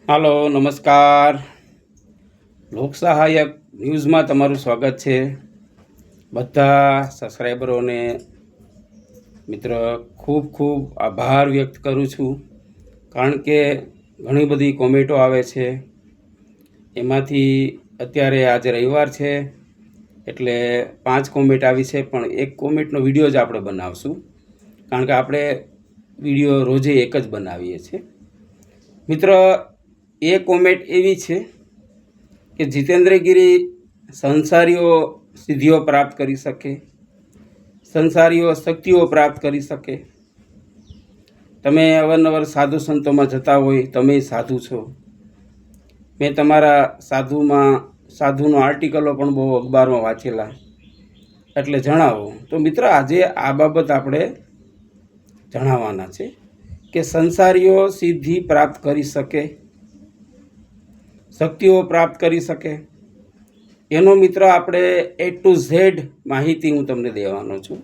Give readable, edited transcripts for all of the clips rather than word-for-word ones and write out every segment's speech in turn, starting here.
હાલો નમસ્કાર, લોક સહાયક ન્યૂઝમાં તમારું સ્વાગત છે. બધા સબસ્ક્રાઈબરોને મિત્ર ખૂબ ખૂબ આભાર વ્યક્ત કરું છું, કારણ કે ઘણી બધી કોમેન્ટો આવે છે. એમાંથી અત્યારે આજે રવિવાર છે એટલે 5 કોમેન્ટ આવી છે, પણ એક કોમેન્ટનો વિડીયો જ આપણે બનાવશું, કારણ કે આપણે વિડીયો રોજે એક જ બનાવીએ છીએ. મિત્ર, એ કોમેન્ટ એવી છે કે જીતેન્દ્રગીરી સંસારીઓ સિદ્ધિઓ પ્રાપ્ત કરી શકે, સંસારીઓ શક્તિઓ પ્રાપ્ત કરી શકે. તમે અવારનવાર સાધુ સંતોમાં જતા હોય, તમે સાધુ છો. મેં તમારા સાધુનો આર્ટિકલો પણ બહુ અખબારમાં વાંચેલા, એટલે જણાવો. તો મિત્ર, આજે આ બાબત આપણે જણાવવાના છે કે સંસારીઓ સિદ્ધિ પ્રાપ્ત કરી શકે, શક્તિઓ પ્રાપ્ત કરી શકે. એનો મિત્ર આપણે A to Z માહિતી હું તમને દેવાનો છું.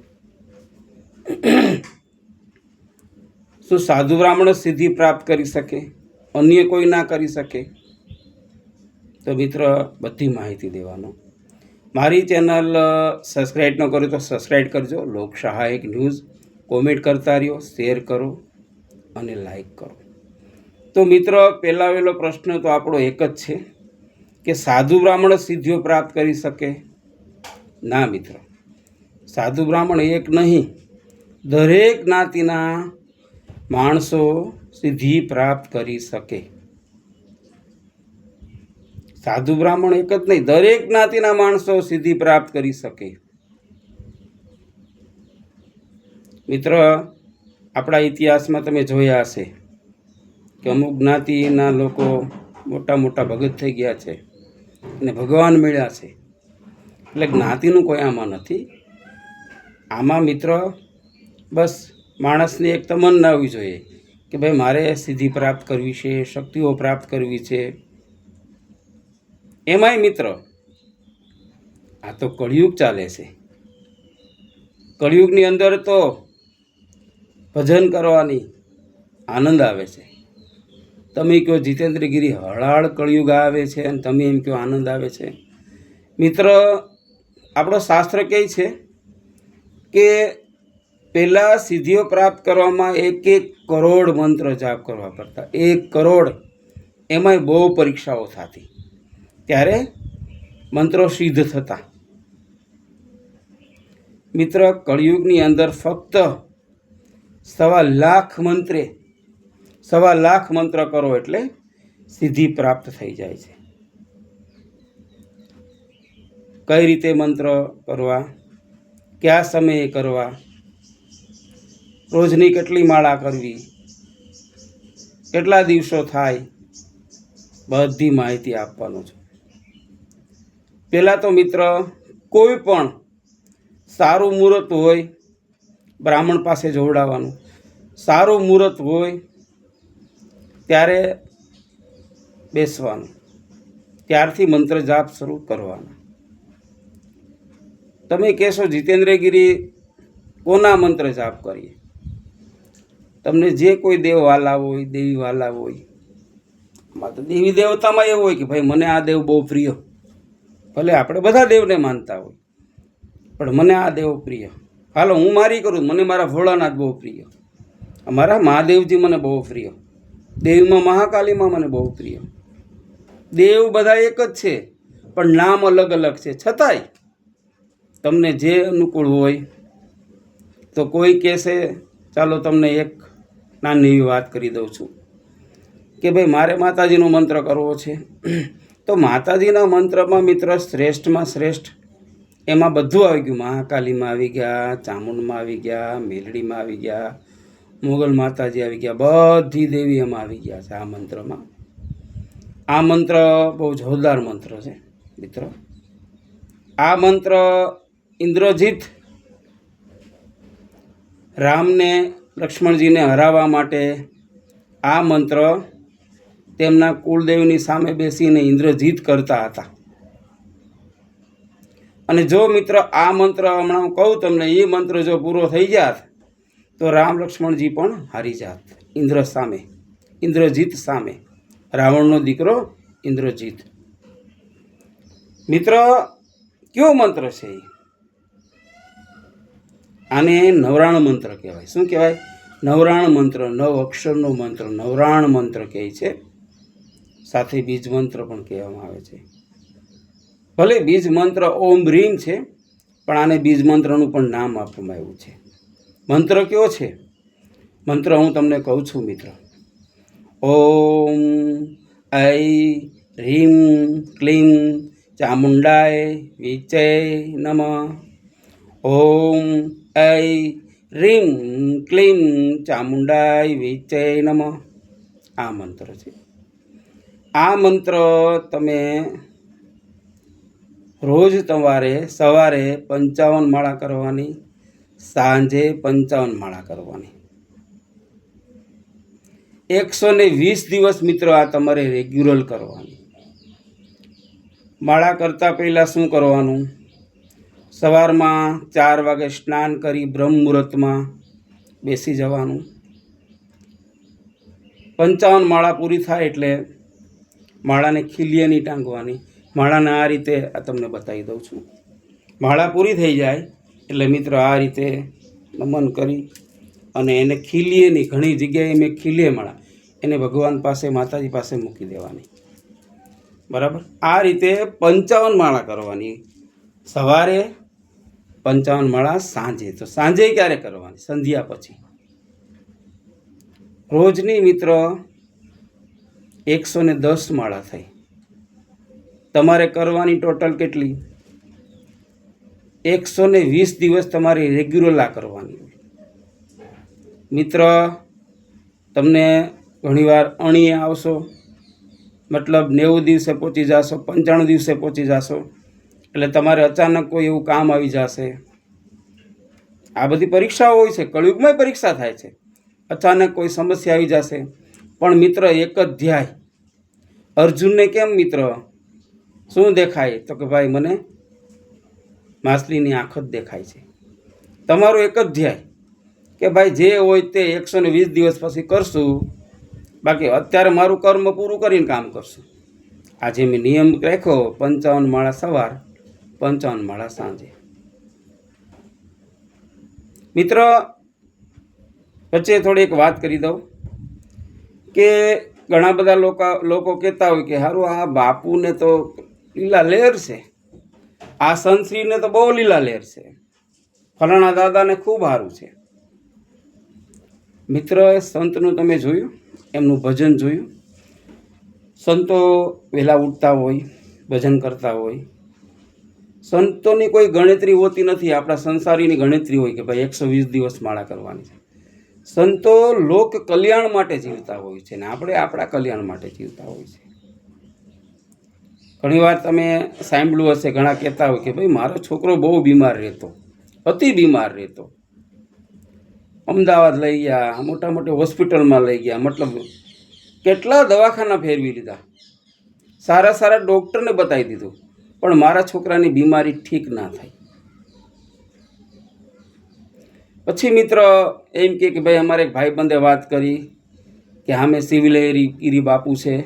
શું સાધુ બ્રાહ્મણ સિદ્ધિ પ્રાપ્ત કરી શકે, અન્ય કોઈ ના કરી શકે? તો મિત્ર, બધી માહિતી દેવાનો. મારી ચેનલ સબસ્ક્રાઈબ ન કરો તો સબસ્ક્રાઈબ કરજો. લોક સહાયક ન્યૂઝ કોમેન્ટ કરતા રહ્યો, શેર કરો અને લાઈક કરો. તો મિત્ર, પહેલો પ્રશ્ન તો આપણો એક જ છે કે સાધુ બ્રાહ્મણ સિદ્ધિઓ પ્રાપ્ત કરી શકે? ના મિત્ર, સાધુ બ્રાહ્મણ એક નહીં, દરેક જ્ઞાતિના માણસો સિદ્ધિ પ્રાપ્ત કરી શકે. સાધુ બ્રાહ્મણ એક જ નહીં, દરેક જ્ઞાતિના માણસો સિદ્ધિ પ્રાપ્ત કરી શકે. મિત્ર, આપણા ઇતિહાસમાં તમે જોયા હશે કે અમુક જ્ઞાતિના લોકો મોટા મોટા ભગત થઈ ગયા છે અને ભગવાન મળ્યા છે. એટલે જ્ઞાતિનું કોઈ આમાં નથી. આમાં મિત્ર બસ માણસની એક તમન્ના હોવી જોઈએ કે ભાઈ મારે સિદ્ધિ પ્રાપ્ત કરવી છે, શક્તિઓ પ્રાપ્ત કરવી છે. એમાંય મિત્ર આ તો કળિયુગ ચાલે છે. કળિયુગની અંદર તો ભજન કરવાની આનંદ આવે છે. તમે કહો જીતેન્દ્રગીરી હળાળ કળિયુગ આવે છે અને તમે એમ કહો આનંદ આવે છે. મિત્ર, આપણો શાસ્ત્ર કહે છે કે પહેલાં સિદ્ધિઓ પ્રાપ્ત કરવામાં 1 કરોડ મંત્ર જાપ કરવા પડતા. 1 કરોડ, એમાંય બહુ પરીક્ષાઓ થતી, ત્યારે મંત્રો સિદ્ધ થતા. મિત્ર, કળિયુગની અંદર ફક્ત 1.25 લાખ મંત્ર કરો એટલે સિદ્ધિ પ્રાપ્ત થઈ જાય છે. કઈ રીતે મંત્ર કરવા, કયા સમયે કરવા, રોજની કેટલી માળા કરવી, કેટલા દિવસો થાય, બધી માહિતી આપવાનું છે. પહેલાં તો મિત્ર, કોઈ પણ સારું મુહૂર્ત હોય બ્રાહ્મણ પાસે જોડાવાનું. સારું મુહૂર્ત હોય ત્યારે બેસવાનું, ત્યારથી મંત્ર જાપ શરૂ કરવાનો. તમે કહેશો જીતેન્દ્રગીરી કોના મંત્ર જાપ કરીએ? તમને જે કોઈ દેવ વાલા હોય, દેવી વાલા હોય. આમાં તો દેવી દેવતામાં એવું હોય કે ભાઈ મને આ દેવ બહુ પ્રિય. ભલે આપણે બધા દેવને માનતા હોય, પણ મને આ દેવ પ્રિય. હાલો હું મારી કરું, મને મારા ભોળાનાથ બહુ પ્રિય, અમારા મહાદેવજી મને બહુ પ્રિય, દેવીમાં મહાકાલીમાં મને બહુ પ્રિય. દેવ બધા એક જ છે, પણ નામ અલગ અલગ છે. છતાંય તમને જે અનુકૂળ હોય. તો કોઈ કહેશે, ચાલો તમને એક નાની એવી વાત કરી દઉં છું કે ભાઈ મારે માતાજીનો મંત્ર કરવો છે. તો માતાજીના મંત્રમાં મિત્ર શ્રેષ્ઠમાં શ્રેષ્ઠ એમાં બધું આવી ગયું. મહાકાલીમાં આવી ગયા, ચામુંડમાં આવી ગયા, મેલડીમાં આવી ગયા, મોગલ માતાજી આવી ગયા, બધી દેવી એમાં આવી ગયા છે આ મંત્રમાં. આ મંત્ર બહુ જોરદાર મંત્ર છે મિત્ર. આ મંત્ર ઇન્દ્રજીત રામને, લક્ષ્મણજીને હરાવવા માટે આ મંત્ર તેમના કુળદેવની સામે બેસીને ઇન્દ્રજીત કરતા હતા. અને જો મિત્ર આ મંત્ર હમણાં હું કહું તમને, એ મંત્ર જો પૂરો થઈ જાત તો રામ લક્ષ્મણજી પણ હારી જાત ઇન્દ્રજીત સામે. રાવણનો દીકરો ઇન્દ્રજીત. મિત્ર, કયો મંત્ર છે એ? આને નવરાણ મંત્ર કહેવાય. શું કહેવાય? નવરાણ મંત્ર. 9 અક્ષરનો મંત્ર નવરાણ મંત્ર કહે છે. સાથે બીજ મંત્ર પણ કહેવામાં આવે છે. ભલે બીજ મંત્ર ઓમ રીમ છે, પણ આને બીજ મંત્રનું પણ નામ આપવામાં આવ્યું છે. મંત્ર કયો છે? મંત્ર હું તમને કહું છું મિત્ર. ઓમ ઐ રીમ ક્લીમ ચામુંડાય વિચય નમઃ. ઓમ ઐ રીમ ક્લીમ ચામુંડાય વિચય નમઃ. આ મંત્ર છે. આ મંત્ર તમે રોજ તમારે સવારે 55 માળા કરવાની, સાંજે 55 માળા કરવાની. 120 દિવસ મિત્રો આ તમારે રેગ્યુલર કરવાની. માળા કરતાં પહેલાં શું કરવાનું? સવારમાં 4 વાગે સ્નાન કરી બ્રહ્મ મુહૂર્તમાં બેસી જવાનું. 55 માળા પૂરી થાય એટલે માળાને ખીલીએ નહીં ટાંગવાની. માળાને આ રીતે આ તમને બતાવી દઉં છું. માળા પૂરી થઈ જાય એટલે મિત્રો આ રીતે નમન કરી અને એને ખીલીએ નહીં, ઘણી જગ્યાએ મેં ખીલીએ માળા, એને ભગવાન પાસે માતાજી પાસે મૂકી દેવાની. બરાબર? આ રીતે 55 માળા કરવાની. સવારે 55 માળા, સાંજે. તો સાંજે ક્યારે કરવાની? સંધ્યા પછી. રોજની મિત્ર 110 માળા થઈ. તમારે કરવાની ટોટલ કેટલી? 120 દિવસ તમારી રેગ્યુલર કરવાની. મિત્ર, તમને ઘણીવાર અણીએ આવશો, મતલબ 90 દિવસે પહોંચી જશો, 95 દિવસે પહોંચી જશો, એટલે તમારે અચાનક કોઈ એવું કામ આવી જશે. આ બધી પરીક્ષાઓ હોય છે, કળયુગમાં પરીક્ષા થાય છે. અચાનક કોઈ સમસ્યા આવી જશે. પણ મિત્ર, એક જ ધ્યાય. અર્જુનને કેમ મિત્ર શું દેખાય? તો કે ભાઈ મને માછલીની આંખ જ દેખાય છે. તમારો એક જ ધ્યાય કે ભાઈ જે હોય તે 120 દિવસ પછી કરશું, બાકી અત્યારે મારું કર્મ પૂરું કરીને કામ કરશું. આજે મેં નિયમ રાખ્યો 55 માળા સવાર, 55 માળા સાંજે. મિત્ર, વચ્ચે થોડી એક વાત કરી દઉં કે ઘણા બધા લોકો કહેતા હોય કે સારું આ બાપુને તો લીલા લહેર છે, આ સંતશ્રીને તો બહુ લીલા લહેર છે, ફલાણા દાદાને ખૂબ સારું છે. મિત્ર, સંતનું તમે જોયું, એમનું ભજન જોયું? સંતો વહેલા ઉઠતા હોય, ભજન કરતા હોય. સંતોની કોઈ ગણતરી હોતી નથી. આપણા સંસારીની ગણતરી હોય કે ભાઈ 120 દિવસ માળા કરવાની છે. સંતો લોક કલ્યાણ માટે જીવતા હોય છે ને આપણે આપણા કલ્યાણ માટે જીવતા હોય છે. ઘણીવાર તમે સાંભળ્યું હશે, ઘણા કહેતા હોય કે ભાઈ મારો છોકરો બહુ બીમાર રહેતો, અતિ બીમાર રહેતો, અમદાવાદ લઈ ગયા, મોટા મોટી હોસ્પિટલમાં લઈ ગયા, મતલબ કેટલા દવાખાના ફેરવી લીધા, સારા સારા ડૉક્ટરને બતાવી દીધું, પણ મારા છોકરાની બીમારી ઠીક ના થઈ. પછી મિત્ર એમ કે ભાઈ અમારે એક ભાઈબંધે વાત કરી કે સામે શિવલહેરી બાપુ છે,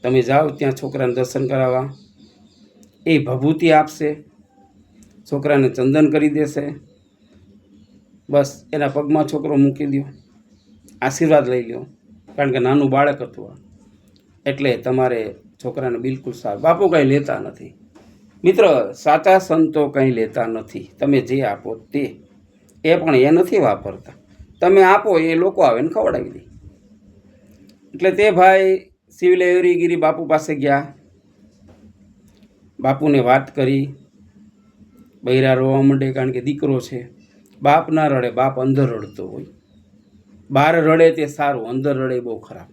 તમે જાઓ ત્યાં છોકરાને દર્શન કરાવવા. એ ભભૂતિ આપશે, છોકરાને ચંદન કરી દેશે, બસ એના પગમાં છોકરો મૂકી દો, આશીર્વાદ લઈ લો, કારણ કે નાનું બાળક હતું એટલે તમારે છોકરાને બિલકુલ સારું. બાપુ કંઈ લેતા નથી. મિત્ર, સાચા સંતો કંઈ લેતા નથી. તમે જે આપો તે, એ પણ એ નથી વાપરતા. તમે આપો એ લોકો આવે ને ખવડાવી દે. એટલે તે ભાઈ શિવલહેરીગીરી બાપુ પાસે ગયા, બાપુને વાત કરી. બૈરા રોવા માંડે, કારણ કે દીકરો છે. બાપ ના રડે, બાપ અંદર રડતો હોય. બહાર રડે તે સારું, અંદર રડે બહુ ખરાબ.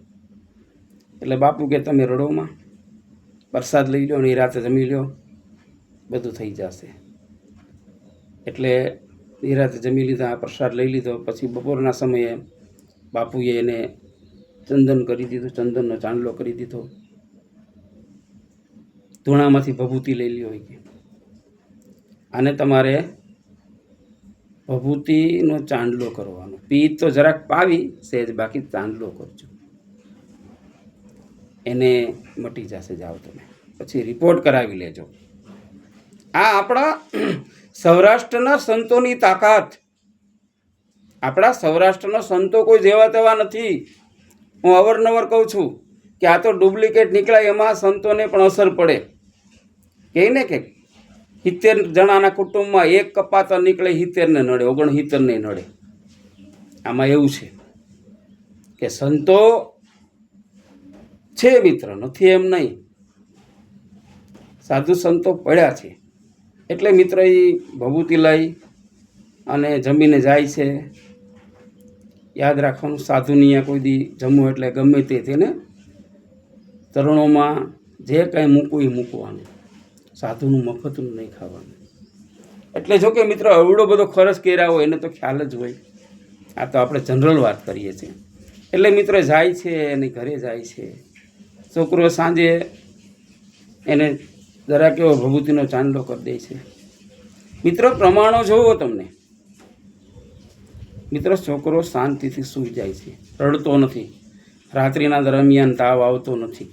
એટલે બાપુ કે તમે રડોમાં, પ્રસાદ લઈ લો ને એ રાતે જમી લો, બધું થઈ જશે. એટલે એ રાતે જમી લીધા, પ્રસાદ લઈ લીધો. પછી બપોરના સમયે બાપુએ એને ચંદન કરી દીધું, ચંદનનો ચાંદલો કરી દીધો. ધૂણામાંથી ભભૂતિ લઈ લ્યો હોય કે આને તમારે ભભૂતિનો ચાંદલો કરવાનો. પી તો જરાક પાવી સહેજ, બાકી ચાંદલો કરજો. એને મટી જશે. જાઓ તમે પછી રિપોર્ટ કરાવી લેજો. આ આપણા સૌરાષ્ટ્રના સંતોની તાકાત. આપણા સૌરાષ્ટ્રના સંતો કોઈ જેવા તેવા નથી. હું અવારનવાર કહું છું કે આ તો ડુપ્લિકેટ નીકળાય, એમાં સંતોને પણ અસર પડે. કહે ને કે 70 જણાના કુટુંબમાં એક કપાતા નીકળે, 70ને નડે, 69ને નડે. આમાં એવું છે કે સંતો છે મિત્ર, નથી એમ નહીં, સાધુ સંતો પડ્યા છે. એટલે મિત્ર એ ભભૂતિ લઈ અને જમીને જાય છે. યાદ રાખવાનું, સાધુની અહીંયા કોઈ દી જમવું એટલે ગમે તે તેને તરુણોમાં જે કાંઈ મૂકવું એ મૂકવાનું, સાધુનું મફતનું નહીં ખાવાનું. એટલે જો કે મિત્ર અવડો બધો ખર્ચ કર્યા હોય એને તો ખ્યાલ જ હોય. આ તો આપણે જનરલ વાત કરીએ છીએ. એટલે મિત્ર જાય છે એની ઘરે જાય છે. છોકરો સાંજે એને જરાક એવો ભભૂતિનો ચાંદલો કરી દે છે. મિત્ર પ્રમાણો જોવો તમને. મિત્ર છોકરો શાંતિથી સૂઈ જાય છે, રડતો નથી, રાત્રિના દરમિયાન તાવ આવતો નથી,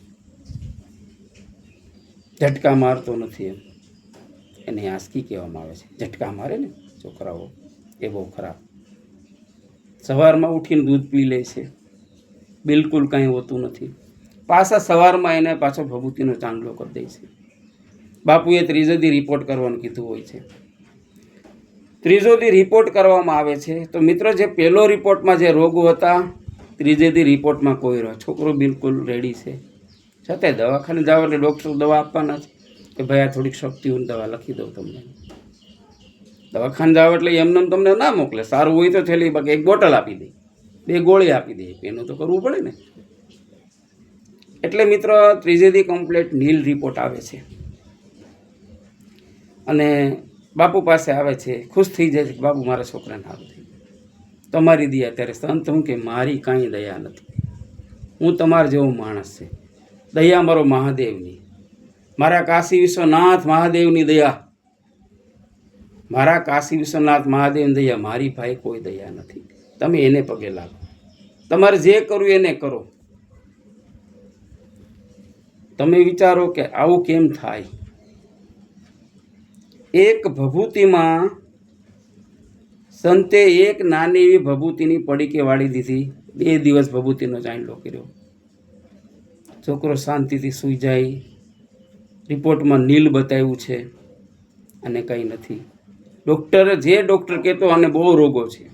ઝટકા મારતો નથી. એને આંસકી કહેવામાં આવે છે. ઝટકા મારે ને છોકરાઓ એ બહુ ખરાબ. સવારમાં ઉઠીને દૂધ પી લે છે, બિલકુલ કાંઈ હોતું નથી. પાછા સવારમાં એને પાછો ભભૂતિનો ચાંદલો કરી દે છે. બાપુએ ત્રીજો દી રિપોર્ટ કરવાનું કીધું હોય છે. ત્રીજો દી રિપોર્ટ કરવામાં આવે છે તો મિત્ર જે પહેલો રિપોર્ટમાં જે રોગો હતા, ત્રીજે દી રિપોર્ટમાં કોઈ રહ્યો. છોકરો બિલકુલ રેડી છે. છતાંય દવાખાને જાઓ એટલે ડૉક્ટર દવા આપવાના છે કે ભાઈ આ થોડીક શક્તિઓની દવા લખી દઉં તમને. દવાખાને જાઓ એટલે એમને તમને ના મોકલે. સારું હોય તો થેલી બાકી એક બોટલ આપી દે, 2 ગોળી આપી દે. એનું તો કરવું પડે ને. એટલે મિત્ર ત્રીજે દી કમ્પ્લીટ નીલ રિપોર્ટ આવે છે અને બાપુ પાસે આવે છે. ખુશ થઈ જાય છે કે બાપુ મારા છોકરાને સારું થઈ ગયું. તમારી દયા. ત્યારે સંત હું કે મારી કાંઈ દયા નથી, હું તમારા જેવો માણસ છે. દયા મારો મહાદેવની, મારા કાશી વિશ્વનાથ મહાદેવની દયા, મારા કાશી વિશ્વનાથ મહાદેવની દયા. મારી ભાઈ કોઈ દયા નથી. તમે એને પગે લાગો, તમારે જે કરવું એને કરો. તમે વિચારો કે આવું કેમ થાય. એક ભભૂતિમાં સંતે એક નાની એવી ભભૂતિની પડીકે વાળી દીધી. 2 દિવસ ભભૂતિનો ચાંદલો કર્યો. છોકરો શાંતિથી સૂઈ જાય. રિપોર્ટમાં નીલ બતાવ્યું છે અને કંઈ નથી. ડૉક્ટરે જે ડૉક્ટર કહેતો અને બહુ રોગો છે,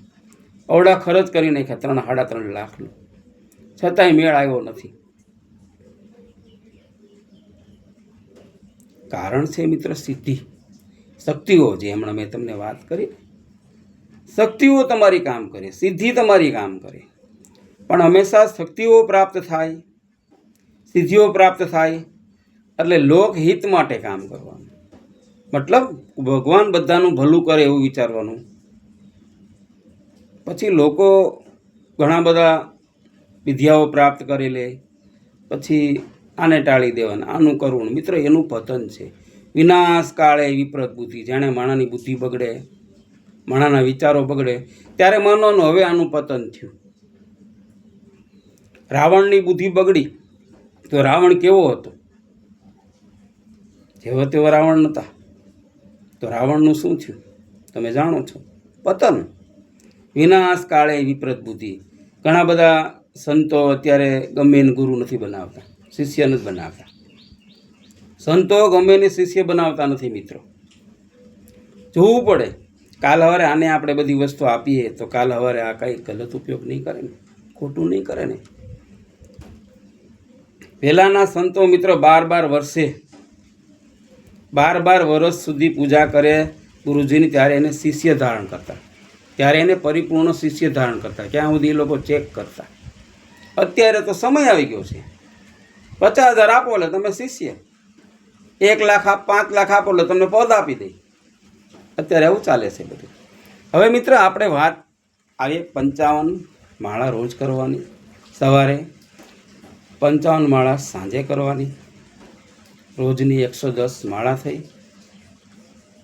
અવડા ખર્ચ કરી નાખ્યા 3-3.5 લાખનો, છતાંય મેળ આવ્યો નથી. કારણ છે મિત્ર સિદ્ધિ, શક્તિઓ. જે હમણાં મેં તમને વાત કરી, શક્તિઓ તમારી કામ કરે, સિદ્ધિ તમારી કામ કરે. પણ હંમેશા શક્તિઓ પ્રાપ્ત થાય, સિદ્ધિઓ પ્રાપ્ત થાય એટલે લોકહિત માટે કામ કરવાનું. મતલબ ભગવાન બધાનું ભલું કરે એવું વિચારવાનું. પછી લોકો ઘણા બધા વિદ્યાઓ પ્રાપ્ત કરી લે, પછી આને ટાળી દેવાના, આનું કરવું. મિત્ર એનું પતન છે. વિનાશ કાળે વિપરીત બુદ્ધિ. જાણે માણાની બુદ્ધિ બગડે, માણાના વિચારો બગડે, ત્યારે માનવાનું હવે આનું પતન થયું. રાવણની બુદ્ધિ બગડી તો રાવણ કેવો હતો? જેવો તેવો રાવણ નહોતા. તો રાવણનું શું થયું તમે જાણો છો? પતન. વિનાશ કાળે વિપરીત બુદ્ધિ. ઘણા બધા સંતો અત્યારે ગમે એને ગુરુ નથી બનાવતા, શિષ્ય નથી બનાવતા. સંતો ગમે એને શિષ્ય બનાવતા નથી મિત્રો. જોવું પડે. કાલ સવારે આને આપણે બધી વસ્તુ આપીએ તો કાલ સવારે આ કંઈ ગલત ઉપયોગ નહીં કરે ને, ખોટું નહીં કરે ને. પહેલાંના સંતો મિત્ર 12 વર્ષે 12 વર્ષ સુધી પૂજા કરે ગુરુજીની, ત્યારે એને શિષ્ય ધારણ કરતા, ત્યારે એને પરિપૂર્ણ શિષ્ય ધારણ કરતા. ક્યાં સુધી એ લોકો ચેક કરતા. અત્યારે તો સમય આવી ગયો છે, 50,000 આપો એટલે તમે શિષ્ય, 1 લાખ 5 લાખ આપો એટલે તમને પદ આપી દે. અત્યારે આવું ચાલે છે બધું. હવે મિત્ર આપણે વાત આવી 55 માળા રોજ કરવાની, સવારે 55 માળા સાંજે કરવાની. રોજની 110 માળા થઈ,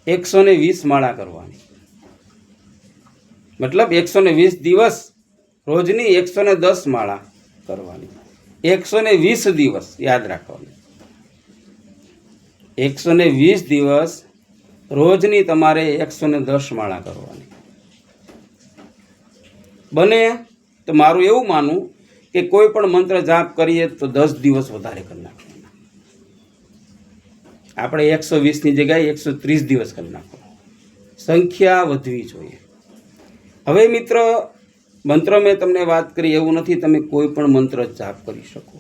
120 માળા કરવાની. મતલબ 120 દિવસ રોજની 110 માળા કરવાની. 120 દિવસ યાદ રાખવાનું. 120 દિવસ રોજની તમારે 110 માળા કરવાની. બને તો મારું એવું માનવું કે કોઈ પણ મંત્ર જાપ કરીએ તો 10 દિવસ વધારે કરી નાખવાના. આપણે 120ની જગ્યાએ 130 દિવસ કરી નાખો. સંખ્યા વધવી જોઈએ. હવે મિત્ર, મંત્ર મેં તમને વાત કરી એવું નથી તમે કોઈ પણ મંત્ર જાપ કરી શકો.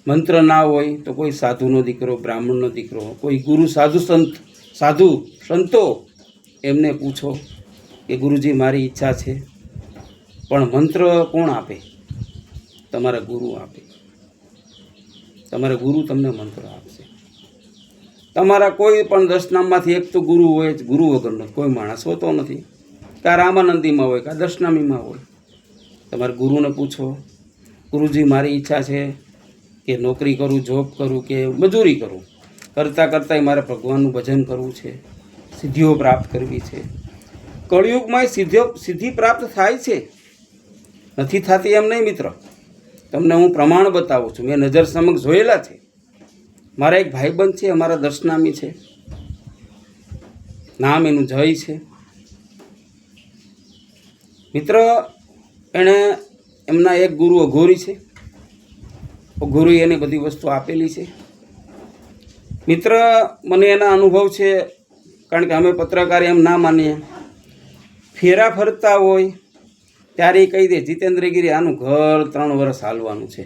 મંત્ર ના હોય તો કોઈ સાધુનો દીકરો, બ્રાહ્મણનો દીકરો, કોઈ ગુરુ, સાધુ સંતો એમને પૂછો કે ગુરુજી મારી ઈચ્છા છે. પણ મંત્ર કોણ આપે? તમારા ગુરુ આપે. તમારા ગુરુ તમને મંત્ર આપશે. તમારા કોઈ પણ 10 નામમાંથી એક તો ગુરુ હોય જ. ગુરુ વગરનો કોઈ માણસ હોતો નથી. કાં રામાનંદીમાં હોય, કાં દશનામીમાં હોય. તમારા ગુરુને પૂછો, ગુરુજી મારી ઈચ્છા છે કે નોકરી કરું, જોબ કરું કે મજૂરી કરું, કરતાં કરતાં મારે ભગવાનનું ભજન કરવું છે, સિદ્ધિઓ પ્રાપ્ત કરવી છે. કળિયુગમાં સિદ્ધિ પ્રાપ્ત થાય છે, નથી થતી એમ નહીં મિત્ર. તમને હું પ્રમાણ બતાવું છું, મેં નજર સમક્ષ જોયેલા છે. મારા એક ભાઈબંધ છે, અમારા દશનામી છે, નામ એનું જય છે. મિત્ર, એણે એમના એક ગુરુ અઘોરી છે. અઘોરી એને બધી વસ્તુ આપેલી છે. મિત્ર, મને એના અનુભવ છે, કારણ કે અમે પત્રકાર એમ ના માનીએ. ફેરા ફરતા હોય ત્યારે એ કહી દે, જીતેન્દ્રગીરી આનું ઘર 3 વર્ષ હાલવાનું છે.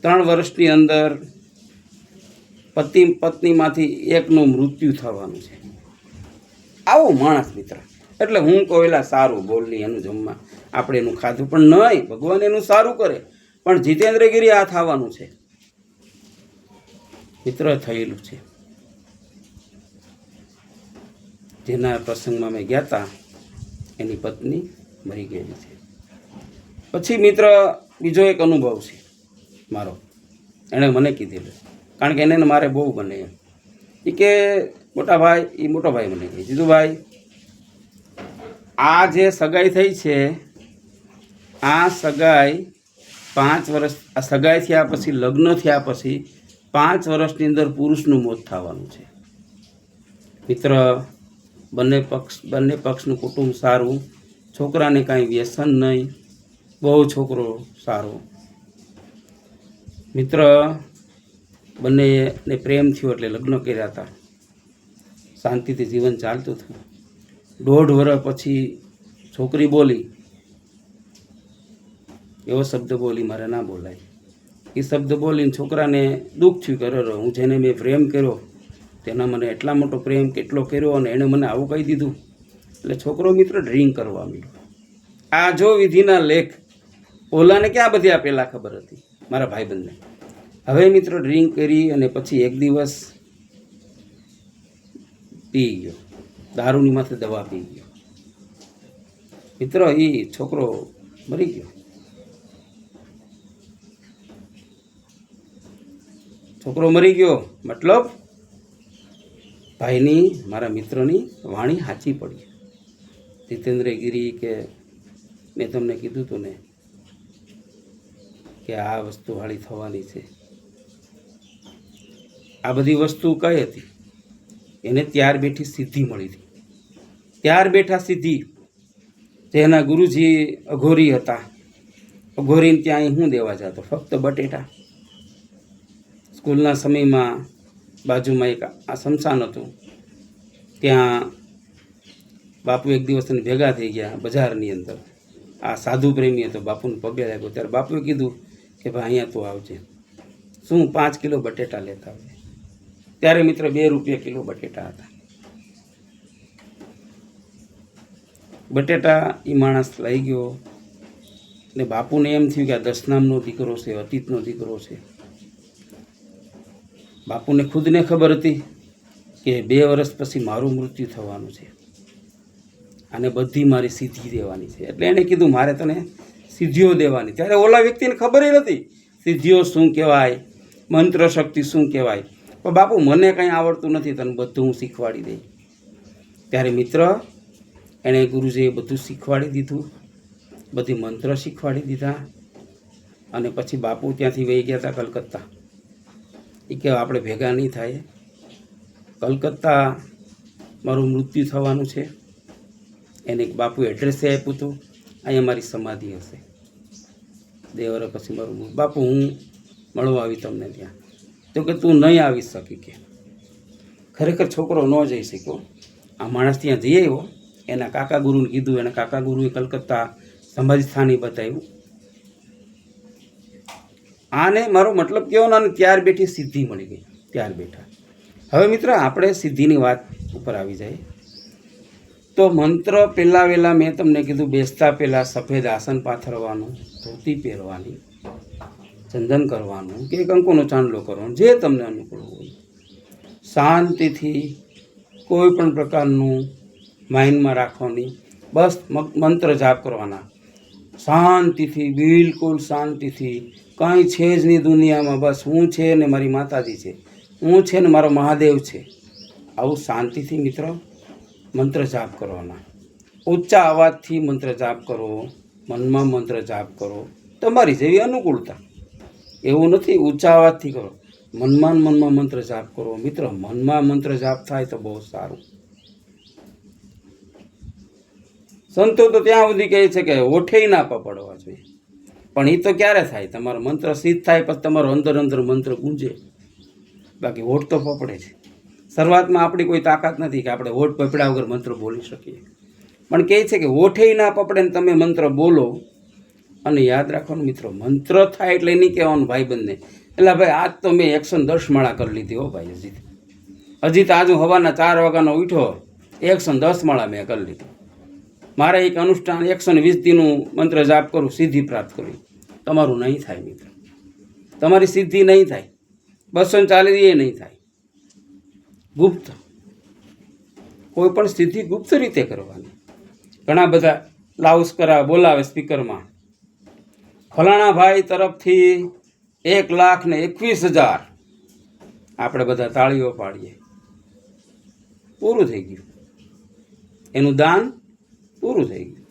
3 વર્ષની અંદર પતિ પત્નીમાંથી એકનું મૃત્યુ થવાનું છે. આવો માણસ મિત્ર. એટલે હું કહું એલા સારું બોલની, એનું જમવા આપણે એનું ખાધું, પણ નહીં, ભગવાન એનું સારું કરે. પણ જીતેન્દ્રગીરી આ થવાનું છે. મિત્ર, થયેલું છે. જેના પ્રસંગમાં મેં ગયા હતા એની પત્ની મરી ગયેલી છે. પછી મિત્ર બીજો એક અનુભવ છે મારો, એણે મને કીધેલું, કારણ કે એને મારે બહુ બને એમ. એ કે મોટો ભાઈ મને કહે, જીતુભાઈ આ જે સગાઈ થઈ છે, આ સગાઈ 5 વર્ષ, આ સગાઈ થયા પછી, લગ્ન થયા પછી 5 વર્ષની અંદર પુરુષનું મોત થવાનું છે. મિત્ર, બંને પક્ષનું કુટુંબ સારું, છોકરાને કાંઈ વ્યસન નહીં, બહુ છોકરો સારો. મિત્ર, બંનેને પ્રેમ થયો એટલે લગ્ન કર્યા હતા, શાંતિથી જીવન ચાલતું હતું. 1.5 વર્ષ પછી છોકરી બોલી, એવો શબ્દ બોલી મારે ના બોલાય. એ શબ્દ બોલીને છોકરાને દુઃખ થયું કે અરે હું જેને મેં પ્રેમ કર્યો તેના મને એટલા મોટો પ્રેમ કેટલો કર્યો અને એણે મને આવું કહી દીધું. એટલે છોકરો મિત્ર ડ્રિંક કરવા માંડ્યો. આ જો વિધિના લેખ ઓલાને ક્યાં બધી આપેલા ખબર હતી, મારા ભાઈબંધને. હવે મિત્ર ડ્રિંક કરી અને પછી એક દિવસ પી ગયો, દારૂની માથે દવા પી ગયો. મિત્ર, એ છોકરો મરી ગયો. છોકરો મરી ગયો મતલબ ભાઈની, મારા મિત્રની વાણી સાચી પડી. જીતેન્દ્રગીરી કે મેં તમને કીધું હતું ને કે આ વસ્તુ વાળી થવાની છે. આ બધી વસ્તુ કઈ હતી? એને ત્યાર બેઠી સિદ્ધિ મળી હતી. ત્યાર બેઠા સિદ્ધિ. જેના ગુરુજી અઘોરી હતા, અઘોરીને ત્યાં હું દેવા જતો? ફક્ત બટેટા. સ્કૂલના સમયમાં બાજુમાં એક આ સ્મશાન હતું, ત્યાં બાપુ એક દિવસ ભેગા થઈ ગયા બજારની અંદર. આ સાધુ પ્રેમી હતો, બાપુને પગે લાગ્યો. ત્યારે બાપુએ કીધું કે ભાઈ અહીંયા તું આવજે, શું 5 કિલો બટેટા લેતા આવજે. ત્યારે મિત્ર 2 રૂપિયા કિલો બટેટા હતા. બટેટા એ માણસ લઈ ગયો ને બાપુને એમ થયું કે આ દશનામનો દીકરો છે, અતીતનો દીકરો છે. બાપુને ખુદને ખબર હતી કે 2 વર્ષ પછી મારું મૃત્યુ થવાનું છે અને બધી મારી સિદ્ધિ દેવાની છે. એટલે એણે કીધું મારે તને સિદ્ધિઓ દેવાની. ત્યારે ઓલા વ્યક્તિને ખબર નથી સિદ્ધિઓ શું કહેવાય, મંત્ર શક્તિ શું કહેવાય. પણ બાપુ મને કંઈ આવડતું નથી, તને બધું હું શીખવાડી દઈ. ત્યારે મિત્ર એણે ગુરુજીએ બધું શીખવાડી દીધું, બધી મંત્ર શીખવાડી દીધા અને પછી બાપુ ત્યાંથી વહી ગયા હતા કલકત્તા. એ કે આપણે ભેગા નહીં થાય, કલકત્તા મારું મૃત્યુ થવાનું છે. એને એક બાપુ એડ્રેસે આપ્યું હતું, અહીંયા મારી સમાધિ હશે. 2 વર્ષ પછી મારું બાપુ હું મળવા આવી તમને ત્યાં. તો કે તું નહીં આવી શકી કે. ખરેખર છોકરો ન જઈ શક્યો. આ માણસ ત્યાં જઈ આવ્યો, એના કાકા ગુરુને કીધું, એના કાકા ગુરુએ કલકત્તા સમાધિ સ્થાને બતાવ્યું. આને મારો મતલબ કેવો ને, ત્યાર બેઠી સિદ્ધિ મળી ગઈ, ત્યાર બેઠા. હવે મિત્ર આપણે સિદ્ધિની વાત ઉપર આવી જાય તો મંત્ર પહેલાં વહેલાં મેં તમને કીધું, બેસતા પહેલાં સફેદ આસન પાથરવાનું, ધોતી પહેરવાની, ચંદન કરવાનું કે કંકુનો ચાંદલો કરવાનો, જે તમને અનુકૂળ હોય. શાંતિથી કોઈ પણ પ્રકારનું માઇન્ડમાં રાખવાની, બસ મંત્ર જાપ કરવાના શાંતિથી, બિલકુલ શાંતિથી. કાંઈ છે જ નહીં દુનિયામાં, બસ હું છે ને મારી માતાજી છે, હું છે ને મારો મહાદેવ છે. આવું શાંતિથી મિત્ર મંત્ર જાપ કરવાના. ઊંચા અવાજથી મંત્ર જાપ કરો, મનમાં મંત્ર જાપ કરો, તમારી જેવી અનુકૂળતા. એવું નથી ઊંચા અવાજથી કરો, મનમાં મંત્ર જાપ કરો. મિત્ર મનમાં મંત્ર જાપ થાય તો બહુ સારું. સંતો તો ત્યાં સુધી કહે છે કે ઓઠે ના પપડવા જોઈએ, પણ એ તો ક્યારે થાય? તમારો મંત્ર સિદ્ધ થાય પછી તમારો અંદર મંત્ર ગુંજે, બાકી હોઠ તો પપડે છે. શરૂઆતમાં આપણી કોઈ તાકાત નથી કે આપણે હોઠ પપડ્યા વગર મંત્ર બોલી શકીએ, પણ કહે છે કે હોઠે ના પપડે ને તમે મંત્ર બોલો. અને યાદ રાખવાનું મિત્રો, મંત્ર થાય એટલે નહીં કહેવાનું ભાઈબંધને, એટલે ભાઈ આજ તો મેં 110 માળા કરી લીધી હો ભાઈ, હજી તો આજુ સવારના 4 વાગ્યાનો ઉઠ્યો, 110 માળા મેં કરી લીધી. મારે એક અનુષ્ઠાન 120 દીનું મંત્ર જાપ કરું, સિદ્ધિ પ્રાપ્ત કરવી. તમારું નહીં થાય મિત્ર, તમારી સિદ્ધિ નહીં થાય, 240 એ નહીં થાય. ગુપ્ત, કોઈ પણ સિદ્ધિ ગુપ્ત રીતે કરવાની. ઘણા બધા લાઉસ્કરા બોલાવે સ્પીકરમાં, ફલાણા ભાઈ તરફથી 1,21,000, આપણે બધા તાળીઓ પાડીએ, પૂરું થઈ ગયું, એનું દાન પૂરું થઈ ગયું.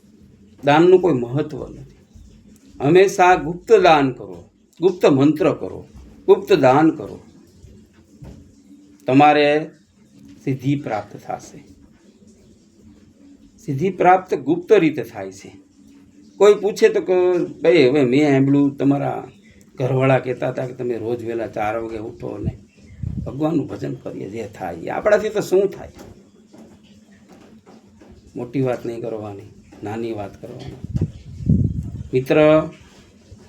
દાનનું કોઈ મહત્વ નથી. હંમેશા ગુપ્ત દાન કરો, ગુપ્ત મંત્ર કરો, ગુપ્ત દાન કરો, તમારે સિદ્ધિ પ્રાપ્ત થશે. સિદ્ધિ પ્રાપ્ત ગુપ્ત રીતે થાય છે. કોઈ પૂછે તો કે ભાઈ હવે મેં સાંભળ્યું તમારા ઘરવાળા કહેતા હતા કે તમે રોજ વહેલા 4 વાગે ઉઠો ને ભગવાનનું ભજન કરીએ, જે થાય એ આપણાથી તો શું થાય. મોટી વાત નહીં કરવાની, નાની વાત કરવાની. મિત્ર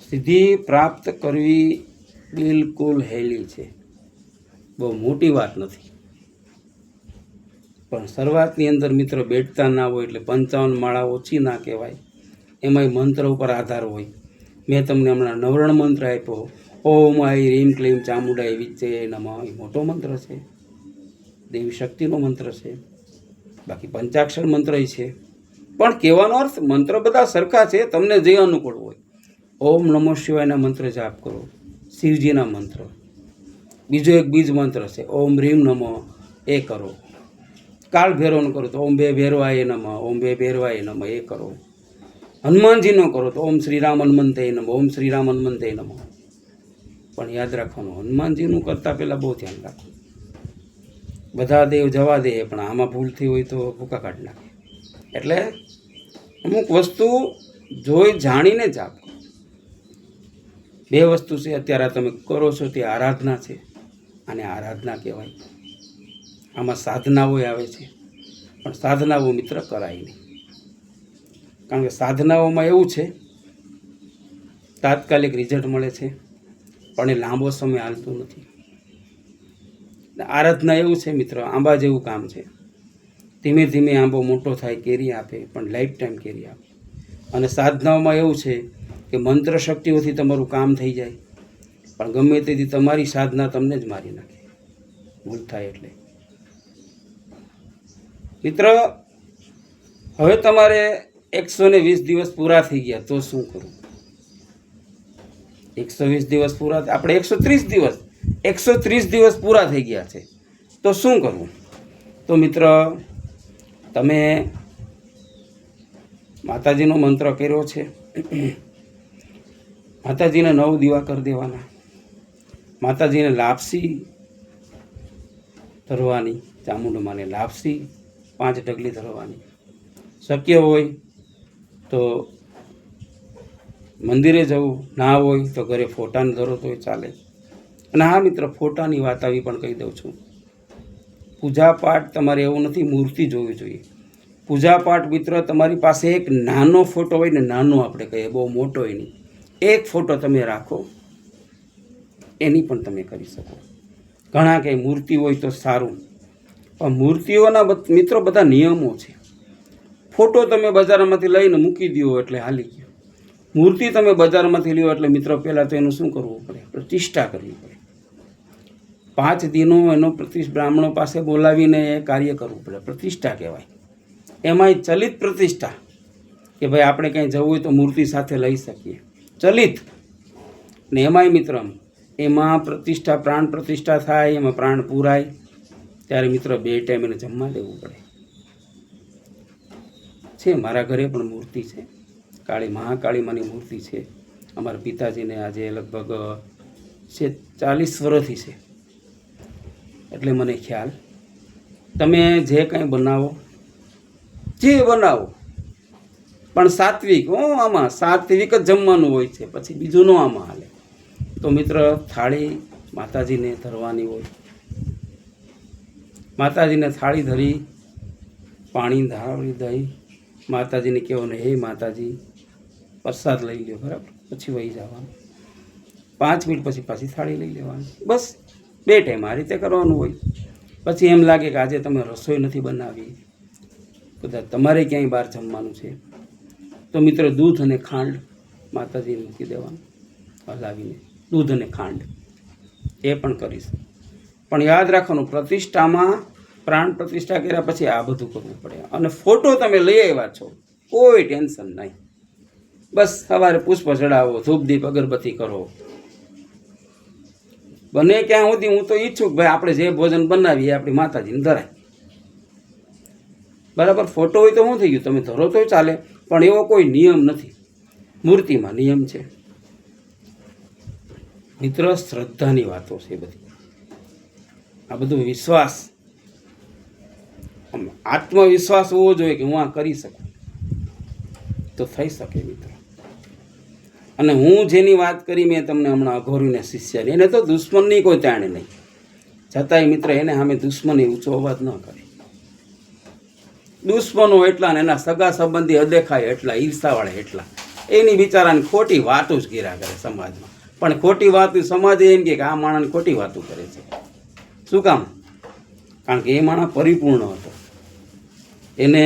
સિદ્ધિ પ્રાપ્ત કરવી બિલકુલ હેલી છે, બહુ મોટી વાત નથી. પણ શરૂઆતની અંદર મિત્ર બેઠતા ના હોય એટલે 55 માળા ઓછી ના કહેવાય. એમાંય મંત્ર ઉપર આધાર હોય. મેં તમને હમણાં નવરણ મંત્ર આપ્યો, ઓમ આઈ રીમ ક્લીમ ચામુંડાઈ વિચ્ચે નમઃ, એ મોટો મંત્ર છે, દેવી શક્તિનો મંત્ર છે. બાકી પંચાક્ષર મંત્ર છે, પણ કહેવાનો અર્થ મંત્ર બધા સરખા છે, તમને જે અનુકૂળ હોય. ઓમ નમો શિવાયના મંત્ર જાપ કરો, શિવજીના મંત્ર. બીજો એક બીજ મંત્ર છે, ઓમ રીમ નમઃ, એ કરો. કાળ ભૈરવનો કરો તો ઓમ બે ભૈરવાય નમઃ, ઓમ બે ભૈરવાય નમઃ, એ કરો. હનુમાનજીનો કરો તો ઓમ શ્રી રામ હનુમંતે નમઃ, ઓમ શ્રી રામ હનુમંતે નમઃ. પણ યાદ રાખવાનું, હનુમાનજીનું કરતાં પહેલાં બહુ ધ્યાન રાખવું. બધા દેવ જવા દે, પણ આમાં ભૂલ થઈ હોય તો ભૂકા કાઢી નાખે. એટલે અમુક વસ્તુ જોઈ જાણીને જ આપો. 2 વસ્તુ છે અત્યારે તમે કરો છો તે આરાધના છે, અને આરાધના કહેવાય. આમાં સાધનાઓ આવે છે, પણ સાધનાઓ મિત્ર કરાય નહીં. કારણ કે સાધનાઓમાં એવું છે તાત્કાલિક રિઝલ્ટ મળે છે, પણ એ લાંબો સમય હાલતું નથી. આરાધના એવું છે મિત્ર, આંબા જેવું કામ છે. ધીમે ધીમે આંબો મોટો થાય, કેરી આપે, પણ લાઈફ ટાઈમ કેરી આપે. અને સાધનાઓમાં એવું છે કે મંત્ર શક્તિઓથી તમારું કામ થઈ જાય, પણ ગમે તેથી તમારી સાધના તમને જ મારી નાખે, ભૂલ થાય એટલે. મિત્ર હવે તમારે 120 દિવસ પૂરા થઈ ગયા તો શું કરવું? 120 દિવસ પૂરા, આપણે 130 દિવસ પૂરા થઈ ગયા છે તો શું કરવું? તો મિત્ર તમે માતાજીનો મંત્ર કર્યો છે, માતાજીને 9 દીવા કરી દેવાના, માતાજીને લાપસી ધરવાની, ચામુંડમાને લાપસી 5 ઢગલી ધરવાની. શક્ય હોય તો મંદિરે જવું, ના હોય તો ઘરે ફોટાને ધરો તોય ચાલે. અને હા મિત્ર, ફોટાની વાત આવી પણ કહી દઉં છું. પૂજાપાઠ તમારે એવું નથી મૂર્તિ જોવી જોઈએ. પૂજાપાઠ મિત્ર, તમારી પાસે એક નાનો ફોટો હોય ને, નાનો આપણે કહીએ, બહુ મોટો હોય નહીં, એક ફોટો તમે રાખો, એની પણ તમે કરી શકો. ઘણા કંઈ મૂર્તિ હોય તો સારું, પણ મૂર્તિઓના મિત્રો બધા નિયમો છે. ફોટો તમે બજારમાંથી લઈને મૂકી દો એટલે હાલી ગયો. મૂર્તિ તમે બજારમાંથી લ્યો એટલે મિત્રો પહેલાં તો એનું શું કરવું પડે? પ્રતિષ્ઠા કરવી પડે. 5 દિનો એનો બ્રાહ્મણો પાસે બોલાવીને એ કાર્ય કરવું પડે, પ્રતિષ્ઠા કહેવાય. એમાંય ચલિત પ્રતિષ્ઠા, કે ભાઈ આપણે ક્યાંય જવું હોય તો મૂર્તિ સાથે લઈ શકીએ, ચલિત. ને એમાંય મિત્ર, એમાં પ્રતિષ્ઠા, પ્રાણ પ્રતિષ્ઠા થાય, એમાં પ્રાણ પૂરાય ત્યારે મિત્ર 2 ટાઈમ એને જમવા દેવું પડે છે. મારા ઘરે પણ મૂર્તિ છે, મહાકાળીમાની મૂર્તિ છે. અમારા પિતાજીને આજે લગભગ 40 વર્ષથી છે, એટલે મને ખ્યાલ. તમે જે કંઈ બનાવો, પણ સાત્વિક, આમાં સાત્વિક જ જમવાનું હોય છે, પછી બીજું ન આમાં હાલે. તો મિત્ર, થાળી માતાજીને ધરવાની હોય, માતાજીને થાળી ધરી, પાણી ધાળી દઈ, માતાજીને કહેવાનું, હે માતાજી પ્રસાદ લઈ લ્યો, બરાબર, પછી વહી જવાનું. 5 મિનિટ પછી પાછી થાળી લઈ લેવાની. બસ 2 ટાઈમ આ રીતે કરવાનું હોય. પછી એમ લાગે કે આજે તમે રસોઈ નથી બનાવી, કદાચ તમારે ક્યાંય બહાર જમવાનું છે, તો મિત્ર દૂધ અને ખાંડ માતાજીને મૂકી દેવાનું, હલાવીને, દૂધ અને ખાંડ, એ પણ કરીશું. પણ યાદ રાખવાનું, પ્રતિષ્ઠામાં પ્રાણ પ્રતિષ્ઠા કર્યા પછી આ બધું કરવું પડે. અને ફોટો તમે લઈ આવ્યા છો, કોઈ ટેન્શન નહીં. બસ સવારે પુષ્પ ચડાવો, ધૂપ દીપ અગરબત્તી કરો. બને ક્યાં સુધી હું તો ઈચ્છું કે ભાઈ આપણે જે ભોજન બનાવીએ આપણી માતાજીને ધરાય, બરાબર. ફોટો હોય તો શું થઈ ગયું, તમે ધરો તો ચાલે, પણ એવો કોઈ નિયમ નથી. મૂર્તિમાં નિયમ છે મિત્ર. શ્રદ્ધાની વાતો છે બધી. આ બધું વિશ્વાસ, આત્મવિશ્વાસ હોવો જોઈએ કે હું આ કરી શકું, તો થઈ શકે મિત્ર. અને હું જેની વાત કરી મેં તમને હમણાં, અઘોરીને શિષ્યની, એને તો દુશ્મનની કોઈ તાણે નહીં, છતાંય મિત્ર એને સામે દુશ્મની ઊંચો અવાજ ન કરે. દુશ્મનો એટલા ને એના સગા સંબંધી અદેખાય એટલા, ઈર્ષાવાળા એટલા. એની બિચારાને ખોટી વાતો જ કર્યા કરે સમાજમાં. પણ ખોટી વાતો સમાજે એમ કે આ માણસને ખોટી વાતો કરે છે. શું કામ? કારણ કે એ માણસ પરિપૂર્ણ હતો. એને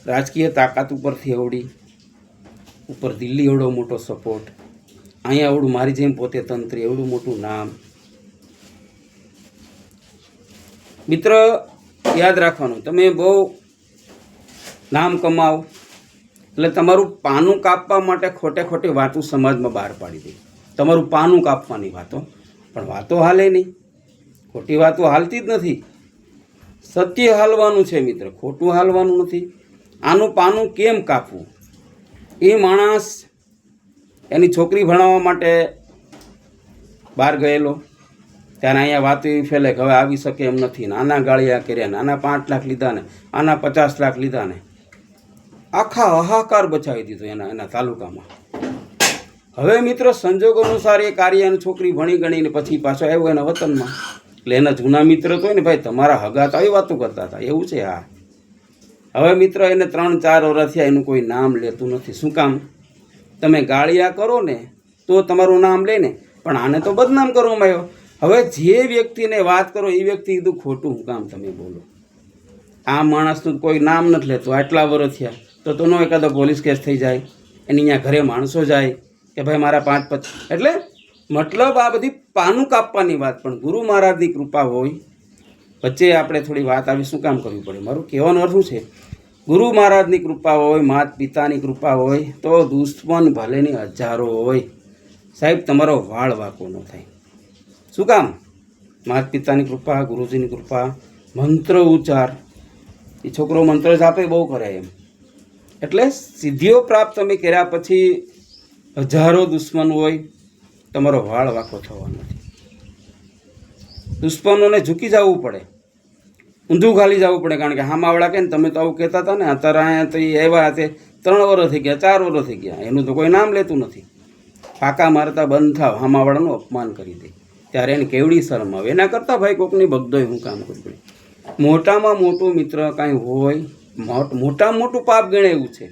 રાજકીય તાકાત ઉપરથી એવડી, ઉપર દિલ્હી એવડો મોટો સપોર્ટ, અહીંયા એવડું મારી જેમ પોતે તંત્રી, એવડું મોટું નામ. મિત્ર યાદ રાખવાનું, તમે બહુ નામ કમાવો એટલે તમારું પાનું કાપવા માટે ખોટે ખોટી વાતો સમાજમાં બહાર પાડી દે. તમારું પાનું કાપવાની વાતો, પણ વાતો હાલે નહીં, ખોટી વાતો હાલતી જ નથી. સત્ય હાલવાનું છે મિત્ર, ખોટું હાલવાનું નથી. આનું પાનું કેમ કાપવું? એ માણસ એની છોકરી ભણાવવા માટે બહાર ગયેલો, ત્યારે અહીંયા વાતો એવી ફેલે કે હવે આવી શકે એમ નથી, નાના ગાળિયા કર્યા ને, આના 5 લાખ લીધા ને, આના 50 લાખ લીધા ને, આખા હાહાકાર બચાવી દીધો એના તાલુકામાં. હવે મિત્ર સંજોગ અનુસાર એ કાર્ય અને છોકરી ભણી ગણીને પછી પાછો આવ્યો એના વતનમાં. એટલે એના જૂના મિત્ર તો ને ભાઈ તમારા હગા તો આવી વાતો કરતા હતા, એવું છે. હા, હવે મિત્ર એને 3-4 વર્ષ થયા, એનું કોઈ નામ લેતું નથી. શું કામ? તમે ગાળિયા કરો ને તો તમારું નામ લે ને, પણ આને તો બદનામ કરવામાં આવ્યો. હવે જે વ્યક્તિને વાત કરો એ વ્યક્તિ કીધું ખોટું હું કામ તમે બોલો? આ માણસનું કોઈ નામ નથી લેતું, આટલા વર્ષ થયા, તો નો એકાદો પોલીસ કેસ થઈ જાય, એની અહીંયા ઘરે માણસો જાય કે ભાઈ મારા 5-5. એટલે મતલબ આ બધી પાનું કાપવાની વાત. પણ ગુરુ મહારાજની કૃપા હોય, વચ્ચે આપણે થોડી વાત આવી, શું કામ કરવી પડે? મારું કહેવાનો અર્થ શું છે? ગુરુ મહારાજની કૃપા હોય, માતા પિતાની કૃપા હોય, તો દુશ્મન ભલેની 1000 હોય, સાહેબ તમારો વાળ વાંકો ન થાય. શું કામ? માતા પિતાની કૃપા, ગુરુજીની કૃપા, મંત્ર ઉચ્ચાર. એ છોકરો મંત્ર જ આપે બહુ કરે એમ. એટલે સિદ્ધિઓ પ્રાપ્ત તમે કર્યા પછી હજારો દુશ્મન હોય, તમારો વાળ વાંકો થવાનો નથી. દુશ્મનોને ઝૂકી જવું પડે, ઊંધું ખાલી જવું પડે. કારણ કે હામાવાળા કે ને તમે તો આવું કહેતા હતા ને, અત્યારે અહીંયા તો એ આવ્યા તે 3 વર્ષ થઈ ગયા, 4 વર્ષ થઈ ગયા, એનું તો કોઈ નામ લેતું નથી. ફાંકા મારતા બંધ થાવ, હામાવાળાનું અપમાન કરી દે ત્યારે એને કેવડી શરમ આવે. એના કરતાં ભાઈ કોકની બગદોય હું કામ કરું પડે. મોટામાં મોટું મિત્ર કાંઈ હોય, મોટામાં મોટું પાપ ગણે એવું છે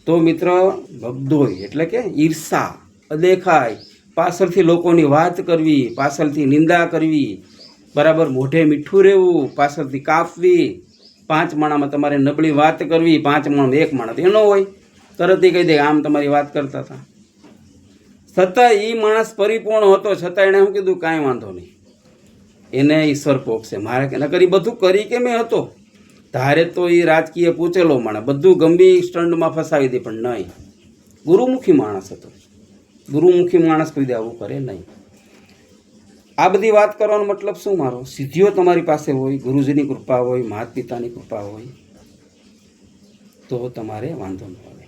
તો મિત્ર બગદોય એટલે કે ઈર્ષા, અદેખાય, પાછળથી લોકોની વાત કરવી, પાછળથી નિંદા કરવી, બરાબર મોઢે મીઠું રહેવું, પાછળથી કાપવી, 5 માણામાં તમારે નબળી વાત કરવી, 5 માણામાં 1 માણસ એનો હોય, તરત કહી દે આમ તમારી વાત કરતા હતા. છતાં એ માણસ પરિપૂર્ણ હતો, છતાં એણે શું કીધું, કાંઈ વાંધો નહીં, એને ઈશ્વર પોકશે. મારે કે નકર બધું કરી કે મેં હતો ધારે તો એ રાજકીય પૂછેલો માણસ, બધું ગંભીર સ્ટન્ડમાં ફસાવી દે, પણ નહીં, ગુરુમુખી માણસ હતો. ગુરુમુખી માણસ કોઈ દે આવું કરે નહીં. આ બધી વાત કરવાનો મતલબ શું મારો? સિદ્ધિઓ તમારી પાસે હોય, ગુરુજીની કૃપા હોય, માતા પિતાની કૃપા હોય તો તમારે વાંધો ન આવે.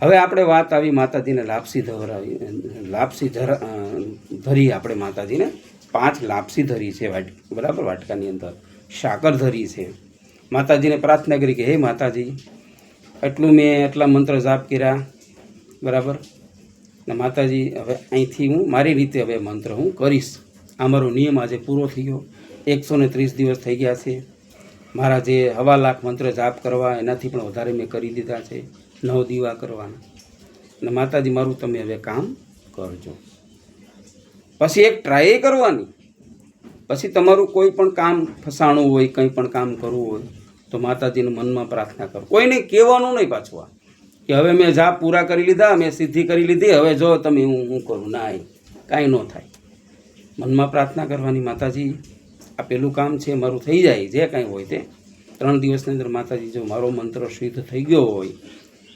હવે આપણે વાત આવી માતાજીને લાપસી ધરાવી, લાપસી ધરી આપણે માતાજીને 5 લાપસી ધરી છે, બરાબર, વાટકાની અંદર સાકર ધરી છે. માતાજીને પ્રાર્થના કરી કે હે માતાજી, એટલા મંત્ર જાપ કર્યા, બરાબર, ને માતાજી હવે અહીંથી હું મારી રીતે હવે મંત્ર હું કરીશ. આ મારો નિયમ આજે પૂરો થઈ ગયો. 130 દિવસ થઈ ગયા છે. મારા જે 1.25 લાખ મંત્ર જાપ કરવા એનાથી પણ વધારે મેં કરી દીધા છે, 9 દીવા કરવાના. અને માતાજી મારું તમે હવે કામ કરજો. પછી એક ટ્રાય કરવાની, પછી તમારું કોઈ પણ કામ ફસાણું હોય, કંઈ પણ કામ કરવું હોય તો માતાજીને મનમાં પ્રાર્થના કરો. કોઈને કહેવાનું નહીં પાછું આ કે હવે મેં જાપ પૂરા કરી લીધા, મેં સિદ્ધિ કરી લીધી, હવે જો તમે હું કરું, ના, કાંઈ ન થાય. મનમાં પ્રાર્થના કરવાની, માતાજી આ પેલું કામ છે મારું થઈ જાય, જે કાંઈ હોય તે 3 દિવસની અંદર માતાજી જો મારો મંત્ર સિદ્ધ થઈ ગયો હોય,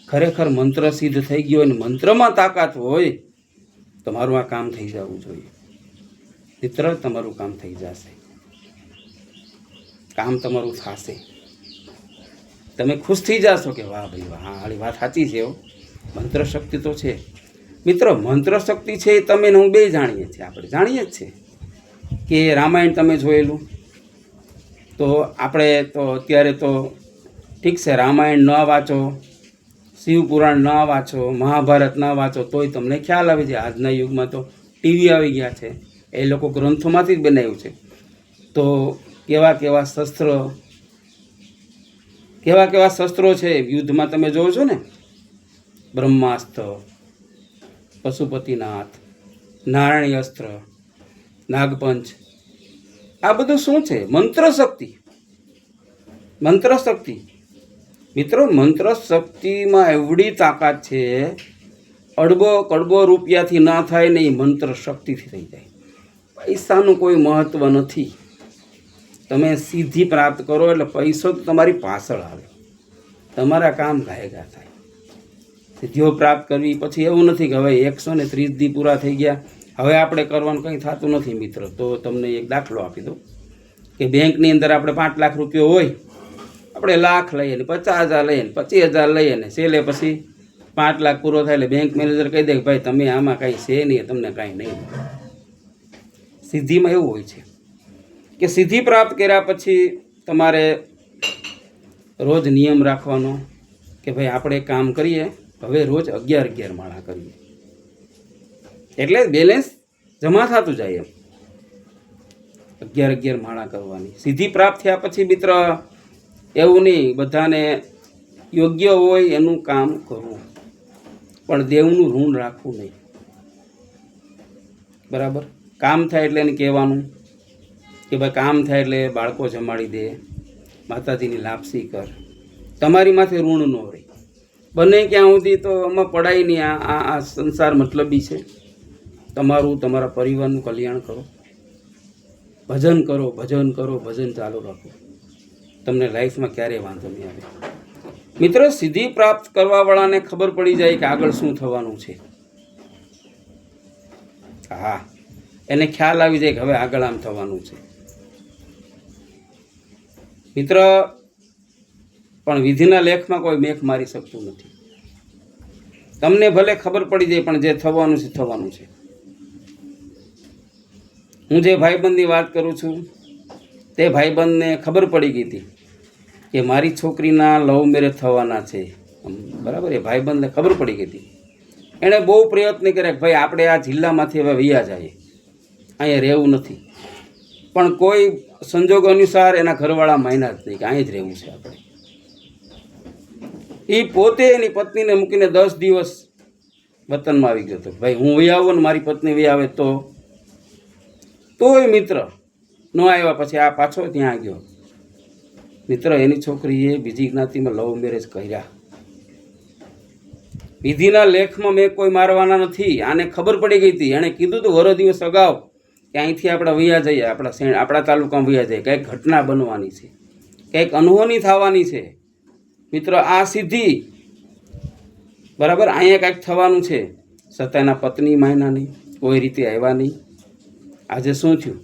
ખરેખર મંત્ર સિદ્ધ થઈ ગયો હોય ને મંત્રમાં તાકાત હોય તો મારું આ કામ થઈ જવું જોઈએ. મિત્ર તમારું કામ થઈ જશે, કામ તમારું થશે, તમે ખુશ થઈ જશો કે વાહ ભાઈ વાહ, હા વાત સાચી છે, મંત્ર શક્તિ તો છે. મિત્રો મંત્ર શક્તિ છે એ તમે ને હું બે જાણીએ છીએ, આપણે જાણીએ જ છે કે રામાયણ તમે જોયેલું તો આપણે તો અત્યારે તો ઠીક છે, રામાયણ ન વાંચો, શિવપુરાણ ન વાંચો, મહાભારત ન વાંચો તોય તમને ખ્યાલ આવે છે. આજના યુગમાં તો ટીવી આવી ગયા છે, એ લોકો ગ્રંથોમાંથી જ બનાવ્યું છે. તો કેવા કેવા શસ્ત્રો છે યુદ્ધમાં તમે જોવો છો ને, બ્રહ્માસ્ત્ર, પશુપતિનાથ, નારાયણી અસ્ત્ર, નાગપંચ, આ બધું શું છે? મંત્ર શક્તિ. મંત્ર શક્તિ મિત્રો, મંત્ર શક્તિમાં એવડી તાકાત છે, અડબો કડબો રૂપિયાથી ના થાય ને એ મંત્ર શક્તિથી થઈ જાય. પૈસાનું કોઈ મહત્વ નથી. તમે સિદ્ધિ પ્રાપ્ત કરો એટલે પૈસો તો તમારી પાછળ આવે, તમારા કામ ગાયગા થાય. સિદ્ધિઓ પ્રાપ્ત કરવી પછી એવું નથી કે હવે 130 દી પૂરા થઈ ગયા, હવે આપણે કરવાનું કંઈ થતું નથી. મિત્ર તો તમને એક દાખલો આપી દઉં કે બેંકની અંદર આપણે 5 લાખ રૂપિયા હોય, આપણે લાખ લઈએ ને 50,000 લઈએ ને 25,000 લઈએ ને છેલ્લે પછી 5 લાખ પૂરો થાય એટલે બેંક મેનેજર કહી દે કે ભાઈ તમે આમાં કાંઈ છે નહીં, તમને કાંઈ નહીં. સિદ્ધિમાં એવું હોય છે કે સિદ્ધિ પ્રાપ્ત કર્યા પછી તમારે રોજ નિયમ રાખવાનો કે ભાઈ આપણે કામ કરીએ હવે રોજ 11 માળા કરીએ, એટલે બેલેન્સ જમા થતું જાય. એમ 11 માળા કરવાની. સિદ્ધિ પ્રાપ્ત થયા પછી મિત્ર એવું નહીં બધાને યોગ્ય હોય એનું કામ કરવું, પણ દેવનું ઋણ રાખવું નહીં. બરાબર, કામ થાય એટલે એને કહેવાનું કે ભાઈ કામ થાય એટલે બાળકો જમાડી દે, માતાજીની લાપસી કર, તમારી માથે ઋણ ન રહે. બને ક્યાં સુધી તો આમાં પડાય નહીં. આ સંસાર મતલબી છે. તમારું તમારા પરિવારનું કલ્યાણ કરો, ભજન કરો, ભજન કરો, ભજન ચાલુ રાખો, તમને લાઈફમાં ક્યારેય વાંધો નહીં આવે. મિત્રો સિદ્ધિ પ્રાપ્ત કરવાવાળાને ખબર પડી જાય કે આગળ શું થવાનું છે. હા, એને ખ્યાલ આવી જાય કે હવે આગળ આમ થવાનું છે. મિત્ર પણ વિધિના લેખમાં કોઈ મેખ મારી શકતું નથી. તમને ભલે ખબર પડી જાય પણ જે થવાનું છે થવાનું છે. હું જે ભાઈબંધની વાત કરું છું તે ભાઈબંધને ખબર પડી ગઈ હતી કે મારી છોકરીના લવ મેરેજ થવાના છે, બરાબર. એ ભાઈબંધને ખબર પડી ગઈ હતી. એણે બહુ પ્રયત્ન કર્યા કે ભાઈ આપણે આ જિલ્લામાંથી હવે વયા જઈએ, અહીંયા રહેવું નથી. પણ કોઈ સંજોગ અનુસાર એના ઘરવાળા માન્યા જ નહીં કે અહીં જ રહેવું છે આપણે. એ પોતે એની પત્નીને મૂકીને 10 દિવસ વતનમાં આવી ગયો હતો. ભાઈ હું વહી આવું ને મારી પત્ની વહી આવે તોય મિત્ર ન આવ્યા. પછી આ પાછો ત્યાં ગયો. મિત્ર એની છોકરીએ બીજી જ્ઞાતિમાં લવ મેરેજ કર્યા. વિધિના લેખમાં મેં કોઈ મારવાના નથી. આને ખબર પડી ગઈ હતી. એણે કીધું હતું વરો દિવસ અગાઉ કે અહીંથી આપણે વયા જઈએ, આપણા તાલુકામાં વયા જઈએ, કંઈક ઘટના બનવાની છે, કંઈક અનહોની થવાની છે. મિત્રો આ સિદ્ધિ બરાબર અહીંયા કંઈક થવાનું છે. છતાં એના પત્ની માયના નહીં, કોઈ રીતે આવ્યા નહીં. આજે શું થયું?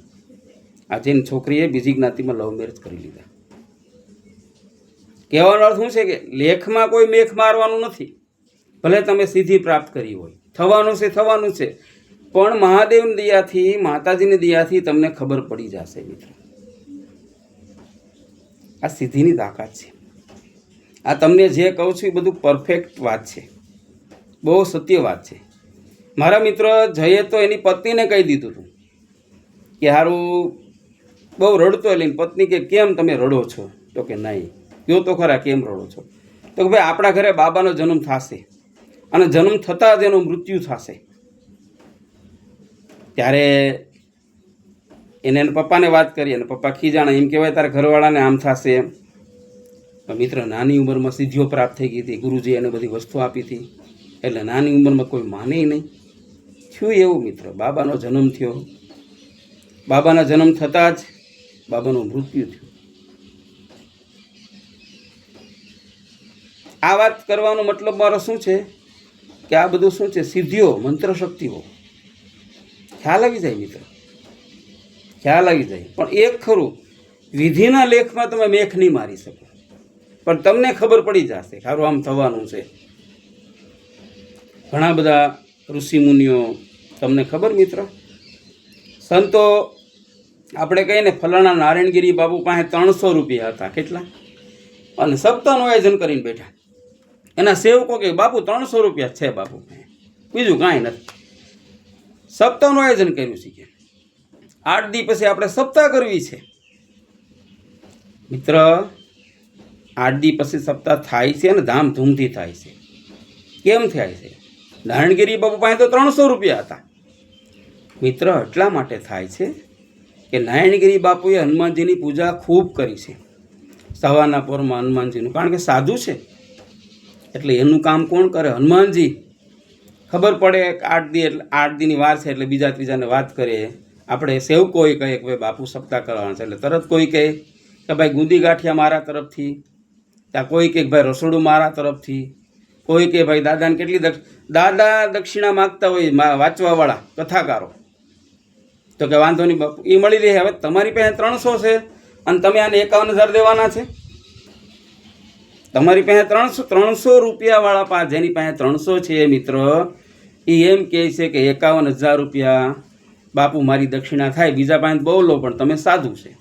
આજે એની છોકરીએ બીજી જ્ઞાતિમાં લવ મેરેજ કરી લીધા. કહેવાનો અર્થ શું છે કે લેખમાં કોઈ મેખ મારવાનું નથી. ભલે તમે સિદ્ધિ પ્રાપ્ત કરી હોય, થવાનું છે થવાનું છે, પણ મહાદેવની દયાથી, માતાજીની દયાથી તમને ખબર પડી જશે. મિત્રો આ સિદ્ધિની તાકાત છે. આ તમને જે કહું છું એ બધું પરફેક્ટ વાત છે, બહુ સત્ય વાત છે. મારા મિત્ર જયે તો એની પત્નીને કહી દીધું હતું કે હારું બહુ રડતો લઈને પત્ની કે કેમ તમે રડો છો? તો કે નહીં. કયો તો ખરા કેમ રડો છો? તો કે ભાઈ આપણા ઘરે બાબાનો જન્મ થશે અને જન્મ થતાં જ એનું મૃત્યુ થશે. ત્યારે એને પપ્પાને વાત કરી અને પપ્પા ખીજાણા. એમ કહેવાય તારા ઘરવાળાને આમ થશે એમ. મિત્ર નાની ઉંમરમાં સિદ્ધિઓ પ્રાપ્ત થઈ ગઈ હતી. ગુરુજી એને બધી વસ્તુ આપી હતી, એટલે નાની ઉંમરમાં કોઈ માને નહીં. થયું એવું મિત્ર, બાબાનો જન્મ થયો. બાબાના જન્મ થતાં જ બાબાનું મૃત્યુ થયું. આ વાત કરવાનો મતલબ મારો શું છે કે આ બધું શું છે? સિદ્ધિઓ, મંત્ર શક્તિઓ. ખ્યાલ આવી જાય મિત્ર, ખ્યાલ આવી જાય. પણ એક ખરું, વિધિના લેખમાં તમે મેખ નહીં મારી શકો, પણ તમને ખબર પડી જશે સારું આમ થવાનું છે. ઘણા બધા ઋષિમુનિઓ, તમને ખબર મિત્ર, સંતો આપણે કહીએ ને ફલાણા નારાયણગીરી બાપુ પાસે 300 રૂપિયા હતા. કેટલા? અને સપ્તાહનું આયોજન કરીને બેઠા. એના સેવકો કે બાપુ 300 રૂપિયા છે બાપુ, બીજું કાંઈ નથી. સપ્તાહનું આયોજન કર્યું છે કે 8 દી પછી આપણે સપ્તાહ કરવી છે. મિત્ર 8 દી પછી સપ્તાહ થાય છે ને ધામધૂમથી થાય છે. કેમ થાય છે? નારાયણગીરી બાપુ પાસે તો 300 રૂપિયા હતા. મિત્ર એટલા માટે થાય છે કે નારાયણગીરી બાપુએ હનુમાનજીની પૂજા ખૂબ કરી છે. સવારના પોરમાં હનુમાનજીનું, કારણ કે સાધુ છે એટલે એનું કામ કોણ કરે? હનુમાનજી. ખબર પડે કે 8 દી એટલે 8 દીની વાર છે એટલે બીજા ત્રીજાને વાત કરીએ. આપણે સેવકોએ કહે કે ભાઈ બાપુ સપ્તાહ કરવાના છે એટલે તરત કોઈ કહે કે ભાઈ ગુંદી ગાંઠિયા મારા તરફથી, ત્યાં કોઈ કહે ભાઈ રસોડું મારા તરફથી, કોઈ કહે ભાઈ દાદાને કેટલી દાદા દક્ષિણા માગતા હોય વાંચવાવાળા કથાકારો. તો કે વાંધો નહીં બાપુ, એ મળી રહે. હવે તમારી પાસે 300 છે અને તમે આને 51,000 દેવાના છે. તમારી પાસે 300 રૂપિયાવાળા પાસે, જેની પાસે 300 છે મિત્ર, એ એમ કહે છે કે 51,000 રૂપિયા બાપુ મારી દક્ષિણા થાય. બીજા પાસે બહુ લો પણ તમે સાધુ છે.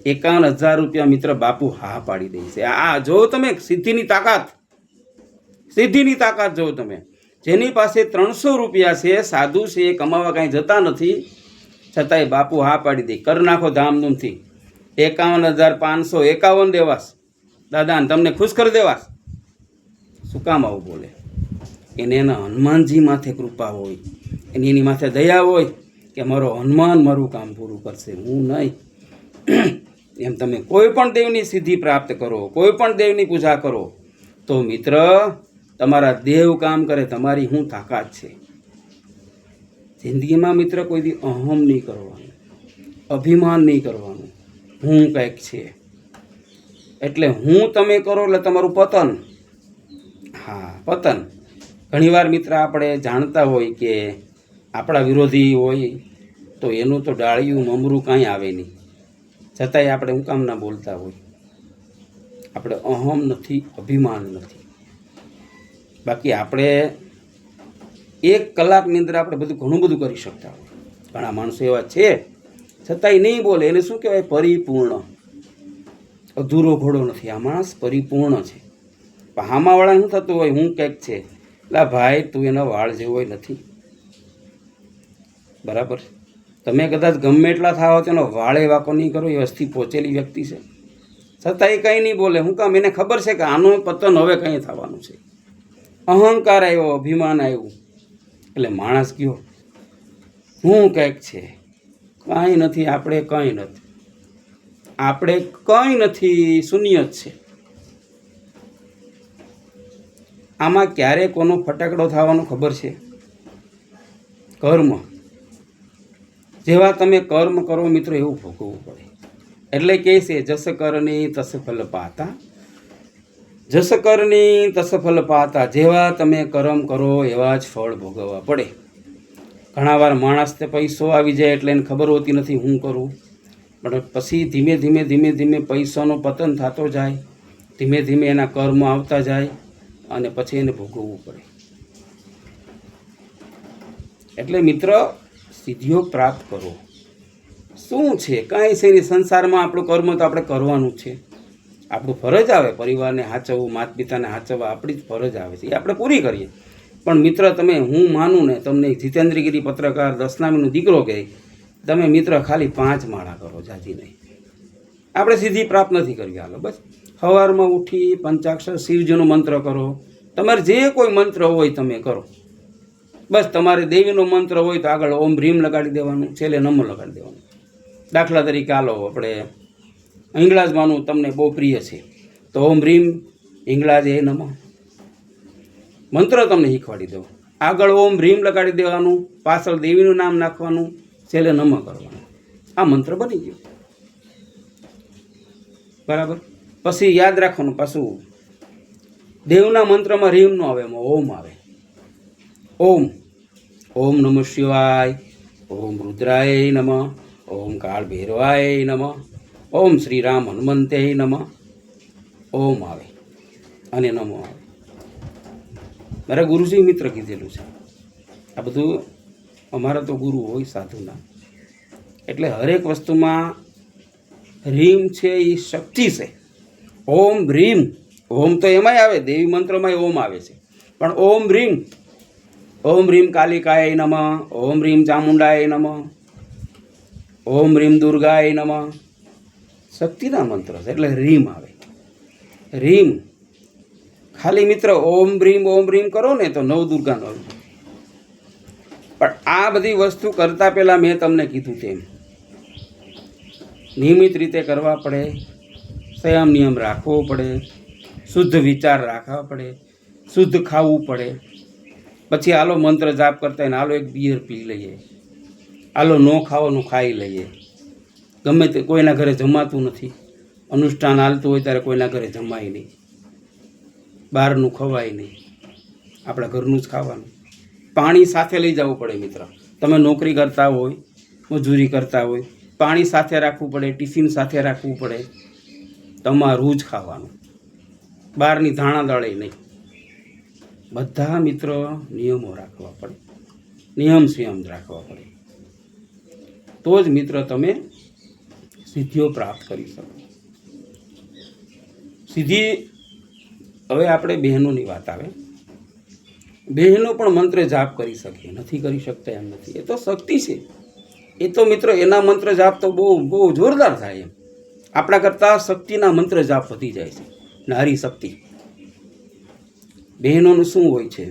51,000 રૂપિયા મિત્ર બાપુ હા પાડી દે છે. આ જો તમે સિદ્ધિની તાકાત, સિદ્ધિની તાકાત જો તમે. જેની પાસે 300 રૂપિયા છે, સાધુ છે, કમાવા કાંઈ જતા નથી, છતાંય બાપુ હા પાડી દે. કર નાખો ધામધૂમથી. 51,551 દેવાસ દાદાને, તમને ખુશ કરી દેવાસ. શું કામ આવું બોલે? એને એના હનુમાનજી માથે કૃપા હોય, એની માથે દયા હોય કે મારો હનુમાન મારું કામ પૂરું કરશે, હું નહીં. એમ તમે કોઈ પણ દેવની સિદ્ધિ પ્રાપ્ત કરો, કોઈ પણ દેવની પૂજા કરો તો મિત્ર તમારા દેવ કામ કરે. તમારી શું તાકાત છે જિંદગીમાં મિત્ર? કોઈ દી અહમ નહીં કરવાનું, અભિમાન નહીં કરવાનું. હું કંઈક છે એટલે હું તમે કરો એટલે તમારું પતન. હા, પતન. ઘણીવાર મિત્ર આપણે જાણતા હોય કે આપણા વિરોધી હોય તો એનું તો ડાળિયું મમરું કાંઈ આવે નહીં, છતાંય આપણે હું કામ ના બોલતા હોય? આપણે અહમ નથી, અભિમાન નથી. બાકી આપણે 1 કલાકની અંદર આપણે બધું ઘણું બધું કરી શકતા હોય. ઘણા માણસો એવા છે છતાંય નહીં બોલે. એને શું કહેવાય? પરિપૂર્ણ. અધૂરો ઘોડો નથી, આ માણસ પરિપૂર્ણ છે. પણ હામાવાળાને શું થતું હોય? હું કંઈક છે, એટલે ભાઈ તું એનો વાળ જેવો નથી. બરાબર? તમે કદાચ ગમે એટલા થાવ તેનો વાળે વાંકો નહીં કરો, એ વસ્તી પહોંચેલી વ્યક્તિ છે, છતાં એ કંઈ નહીં બોલે. શું કામ? એને ખબર છે કે આનું પતન હવે કંઈ થવાનું છે. અહંકાર આવ્યો, અભિમાન આવ્યું, એટલે માણસ ગયો હું કંઈક છે. કાંઈ નથી, આપણે કંઈ નથી, આપણે કંઈ નથી, શૂન્ય જ છે. આમાં ક્યારે કોનો ફટાકડો થવાનો ખબર છે? કર્મ. જેવા તમે કર્મ કરો મિત્રો, એવું ભોગવવું પડે. એટલે કહે છે જસ કરની તસ ફલ પાતા, જસ કરની તસ ફલ પાતા. જેવા તમે કર્મ કરો એવા જ ફળ ભોગવવા પડે. ઘણા વાર માણસને પૈસો આવી જાય એટલે એને ખબર હોતી નથી હું કરું, પણ પછી ધીમે ધીમે ધીમે ધીમે પૈસાનો પતન થતો જાય, ધીમે ધીમે એના કર્મ આવતા જાય અને પછી એને ભોગવવું પડે. એટલે મિત્ર, સિદ્ધિઓ પ્રાપ્ત કરો. શું છે? કાંઈ છે નહીં. સંસારમાં આપણું કર્મ તો આપણે કરવાનું છે. આપણું ફરજ આવે પરિવારને સાચવવું, માતા પિતાને સાચવવા, આપણી જ ફરજ આવે છે, એ આપણે પૂરી કરીએ. પણ મિત્ર, તમે હું માનું ને તમને જીતેન્દ્રગીરી પત્રકાર દસનામીનો દીકરો કહે, તમે મિત્ર ખાલી 5 માળા કરો, જાજી નહીં. આપણે સિદ્ધિ પ્રાપ્ત નથી કરવી. હાલો બસ સવારમાં ઉઠી પંચાક્ષર શિવજીનો મંત્ર કરો. તમારે જે કોઈ મંત્ર હોય તમે કરો. બસ તમારે દેવીનો મંત્ર હોય તો આગળ ઓમ ભ્રીમ લગાડી દેવાનું, છેલ્લે નમો લગાડી દેવાનું. દાખલા તરીકે હાલો આપણે હિંગળાજમાંનું તમને બહુ પ્રિય છે તો ઓમ ભ્રીમ હિંગળાજ એ નમઃ મંત્ર તમને શીખવાડી દઉં. આગળ ઓમ ભ્રીમ લગાડી દેવાનું, પાછળ દેવીનું નામ નાખવાનું, છેલ્લે નમઃ કરવાનું. આ મંત્ર બની ગયો. બરાબર? પછી યાદ રાખવાનું, પાછું દેવના મંત્રમાં રીમ ન આવે, એમાં ઓમ આવે. ઓમ ઓમ નમઃ શિવાય, ઓમ રુદ્રાય નમઃ, ઓમ કાળ ભૈરવાય નમઃ, ઓમ શ્રી રામ હનુમંતે નમઃ. ઓમ આવે અને નમો આવે. મારા ગુરુજી મિત્ર કીધેલું છે. આ બધું અમારા તો ગુરુ હોય સાધુના. એટલે હરેક વસ્તુમાં રીમ છે એ શક્તિ છે. ઓમ રીમ, ઓમ તો એમાંય આવે, દેવી મંત્રમાંય ઓમ આવે છે, પણ ઓમ રીમ, ઓમ રીમ કાલિકાય નમઃ, ઓમ રીમ ચામુંડાય નમઃ, ઓમ રીમ દુર્ગાય નમઃ. શક્તિના મંત્ર છે એટલે રીમ આવે. રીમ ખાલી મિત્ર ઓમ રીમ કરો ને તો નવદુર્ગાનો આવે. પણ આ બધી વસ્તુ કરતાં પહેલાં મેં તમને કીધું તેમ નિયમિત રીતે કરવા પડે, સંયમ નિયમ રાખવો પડે, શુદ્ધ વિચાર રાખવા પડે, શુદ્ધ ખાવું પડે. પછી હાલો મંત્ર જાપ કરતા ને હાલો એક બિયર પી લઈએ, હાલો ન ખાવાનું ખાઈ લઈએ. ગમે તે કોઈના ઘરે જમાતું નથી, અનુષ્ઠાન હાલતું હોય ત્યારે કોઈના ઘરે જમાય નહીં, બહારનું ખવાય નહીં, આપણા ઘરનું જ ખાવાનું. પાણી સાથે લઈ જવું પડે મિત્ર. તમે નોકરી કરતા હોય, મજૂરી કરતા હોય, પાણી સાથે રાખવું પડે, ટિફિન સાથે રાખવું પડે. તમારું જ ખાવાનું, બહારની ધાણા દળે નહીં. બધા મિત્રો નિયમો રાખવા પડે, નિયમ સંયમ રાખવા પડે, તો જ મિત્ર તમે સિદ્ધિઓ પ્રાપ્ત કરી શકો. સિદ્ધિ, હવે આપણે બહેનોની વાત આવે. બહેનો પણ મંત્ર જાપ કરી શકે, નથી કરી શકતા એમ નથી. એ તો શક્તિ છે. એ તો મિત્ર એના મંત્ર જાપ તો બહુ જોરદાર થાય. એમ આપણા કરતાં શક્તિના મંત્ર જાપ વધી જાય છે. નારી શક્તિ. બહેનોનું શું હોય છે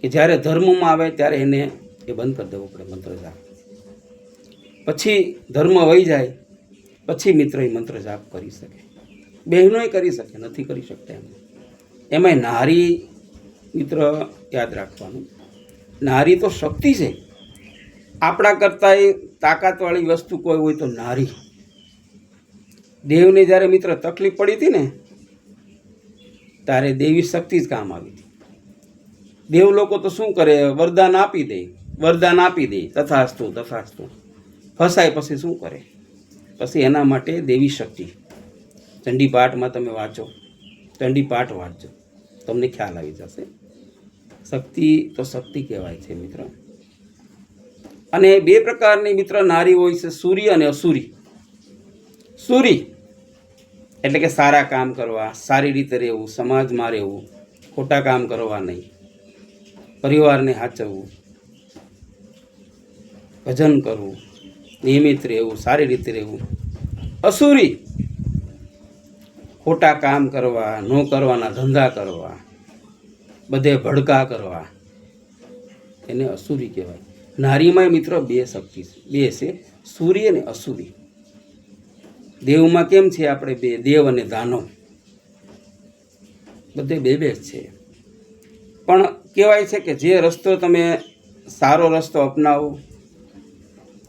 કે જ્યારે ધર્મમાં આવે ત્યારે એને એ બંધ કરી દેવો પડે મંત્ર જાપ. પછી ધર્મ વહી જાય પછી મિત્ર એ મંત્ર જાપ કરી શકે. બહેનોય કરી શકે, નથી કરી શકતા એમ. એમાંય નારી મિત્ર યાદ રાખવાનું, નારી તો શક્તિ છે. આપણા કરતાં એ તાકાતવાળી વસ્તુ કોઈ હોય તો નારી. દેવને જ્યારે મિત્ર તકલીફ પડી હતી ને ત્યારે દેવી શક્તિ જ કામ આવી હતી. દેવ લોકો તો શું કરે, વરદાન આપી દે, તથાસ્તુ તથાસ્તુ. ફસાય પછી શું કરે? પછી એના માટે દેવી શક્તિ. ચંડી પાઠમાં તમે વાંચો, ચંડી પાઠ વાંચજો, તમને ખ્યાલ આવી જશે. શક્તિ તો શક્તિ કહેવાય છે મિત્ર. અને બે પ્રકારની મિત્ર નારી હોય છે, સૂરી અને અસુરી. સૂરી એટલે કે સારા કામ કરવા, સારી રીતે રહેવું, સમાજમાં રહેવું, ખોટા કામ કરવા નહીં, પરિવારને સાચવવું, ભજન કરવું, નિયમિત રહેવું, સારી રીતે રહેવું. અસુરી ખોટા કામ કરવા, ન કરવાના ધંધા કરવા, બધે ભડકા કરવા, એને અસુરી કહેવાય. નારીમાં મિત્રો બે શક્તિ છે, બે છે, સૂર્ય અને અસુરી. દેવમાં કેમ છે આપણે બે, દેવ અને દાનવ, બધે બે બે છે. પણ કહેવાય છે કે જે રસ્તો તમે સારો રસ્તો અપનાવો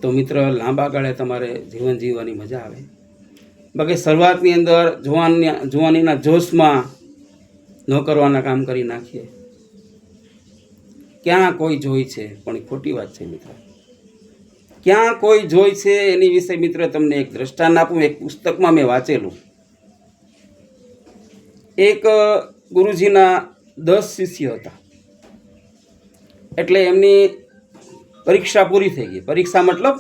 તો મિત્ર લાંબા ગાળે તમારે જીવન જીવવાની મજા આવે. બાકી શરૂઆતની અંદર જુવાનીના જોશમાં ન કરવાના કામ કરી નાખીએ. ક્યાં કોઈ જોઈ છે, પણ એ ખોટી વાત છે મિત્ર. ક્યાં કોઈ જોઈ છે એની વિશે મિત્ર તમને એક દ્રષ્ટાંત આપું. એક પુસ્તકમાં મેં વાંચેલું. એક ગુરુજીના 10 શિષ્ય હતા. એટલે એમની પરીક્ષા પૂરી થઈ ગઈ. પરીક્ષા મતલબ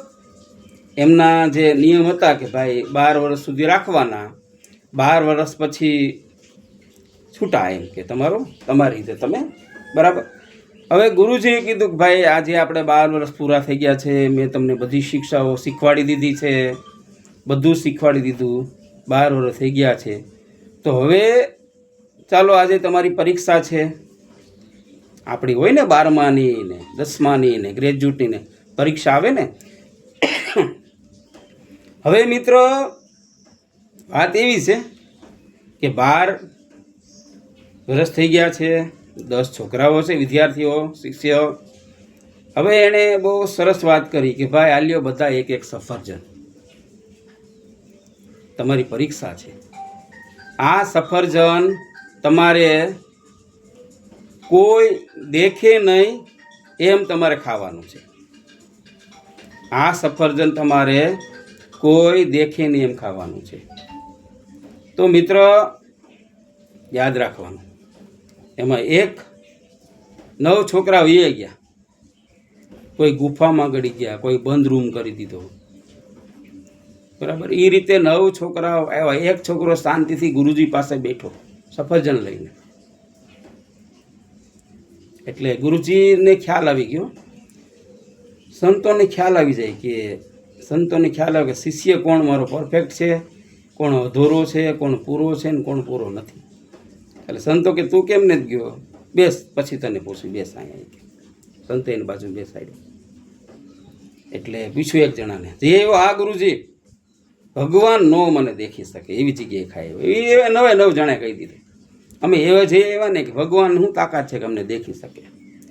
એમના જે નિયમ હતા કે ભાઈ 12 વર્ષ સુધી રાખવાના, 12 વર્ષ પછી છૂટા, એમ કે તમારી રીતે તમે બરાબર. હવે ગુરુજીએ કીધું કે ભાઈ આજે આપણે 12 વર્ષ પૂરા થઈ ગયા છે, મેં તમને બધી શિક્ષાઓ શીખવાડી દીધી છે, બધું શીખવાડી દીધું, 12 વર્ષ થઈ ગયા છે, તો હવે ચાલો આજે તમારી પરીક્ષા છે. આપણી હોય ને 12માની ને 10માની ને ગ્રેજ્યુએટની ને પરીક્ષા આવે ને. હવે મિત્રો વાત એવી છે કે 12 વર્ષ થઈ ગયા છે, 10 છોકરાઓ છે, વિદ્યાર્થીઓ, શિષ્યો. હવે એણે બહુ સરસ વાત કરી કે ભાઈ આલ્યો બધા એક એક સફરજન, તમારી પરીક્ષા છે. આ સફરજન તમારે કોઈ દેખે નહીં એમ તમારે ખાવાનું છે. આ સફરજન તમારે કોઈ દેખે નહીં એમ ખાવાનું છે. તો મિત્ર યાદ રાખવાનું. એમાં 9 છોકરા વહી ગયા, કોઈ ગુફામાં ગળી ગયા, કોઈ બંધ રૂમ કરી દીધો, બરાબર. એ રીતે 9 છોકરાઓ આવ્યા. એક છોકરો શાંતિથી ગુરુજી પાસે બેઠો સફરજન લઈને. એટલે ગુરુજીને ખ્યાલ આવી ગયો, સંતોને ખ્યાલ આવી જાય કે શિષ્ય કોણ મારો પરફેક્ટ છે, કોણ અધૂરો છે, કોણ પૂરો છે ને કોણ પૂરો નથી. એટલે સંતો કે તું કેમ નથી ગયો, બેસ પછી તને પૂછું, બેસ અહીંયા. સંતો એની બાજુ બેસાડ્યો. એટલે પૂછ્યું એક જણાને, જે એવો આ ગુરુજી ભગવાન નો મને દેખી શકે એવી જગ્યાએ ખાય. એ 9 જણે કહી દીધું, અમે એવા જઈએ એવા ને કે ભગવાન શું તાકાત છે કે અમને દેખી શકે.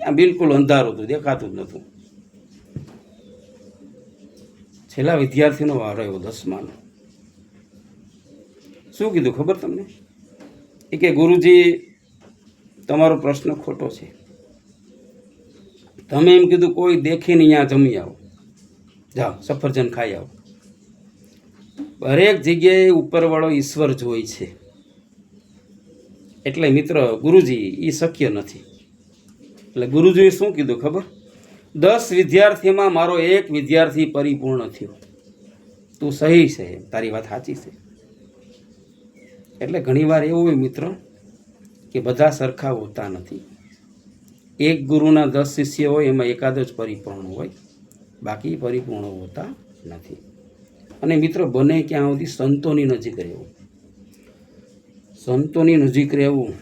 આ બિલકુલ અંધારું હતું, દેખાતું જ નહોતું. છેલ્લા વિદ્યાર્થીનો વારો એવો 10માનો. શું કીધું ખબર તમને? એ કે ગુરુજી તમારો પ્રશ્ન ખોટો છે. તમે એમ કીધું કોઈ દેખીને અહીંયા જમી આવો, જાઓ સફરજન ખાઈ આવો. હરેક જગ્યાએ ઉપરવાળો ઈશ્વર જોઈ છે. એટલે મિત્ર ગુરુજી એ શક્ય નથી. એટલે ગુરુજીએ શું કીધું ખબર? 10 વિદ્યાર્થીમાં મારો એક વિદ્યાર્થી પરિપૂર્ણ થયો. તું સહી છે, તારી વાત સાચી છે. એટલે ઘણીવાર એવું હોય મિત્ર કે બધા સરખા હોતા નથી. એક ગુરુના 10 શિષ્ય હોય એમાં એકાદ જ પરિપૂર્ણ હોય, બાકી પરિપૂર્ણ હોતા નથી. અને મિત્રો બને ક્યાં સુધી સંતોની નજીક રહેવું. સંતોની નજીક રહેવું.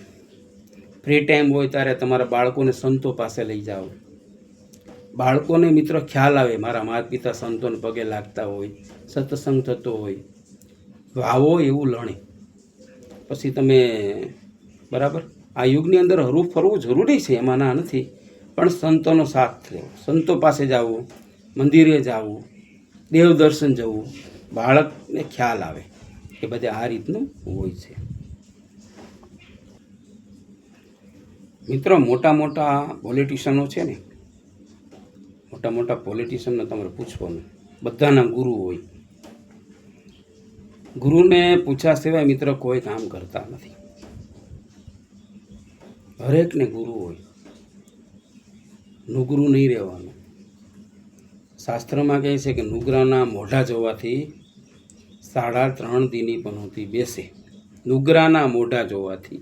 ફ્રી ટાઈમ હોય ત્યારે તમારા બાળકોને સંતો પાસે લઈ જાઓ. બાળકોને મિત્રો ખ્યાલ આવે મારા માતા પિતા સંતોને પગે લાગતા હોય, સત્સંગ થતો હોય, ભાવો એવું લણે. પછી તમે બરાબર આ યુગની અંદર હરવું ફરવું જરૂરી છે, એમાં ના નથી, પણ સંતોનો સાથ લેવો, સંતો પાસે જવું, મંદિરે જવું, દેવ દર્શન જવું, બાળકને ખ્યાલ આવે કે બધે આ રીતનું હોય છે. મિત્રો મોટા મોટા પોલિટિશિયનો છે ને, મોટા મોટા પોલિટિશિયનને તમારે પૂછવાનું, બધાના ગુરુ હોય. ગુરુને પૂછ્યા સિવાય મિત્ર કોઈ કામ કરતા નથી. હરેકને ગુરુ હોય. નુગરું નહીં રહેવાનું. શાસ્ત્રમાં કહે છે કે નુગરાના મોઢા જોવાથી 3.5 દીની પનોતી બેસે. નુગરાના મોઢા જોવાથી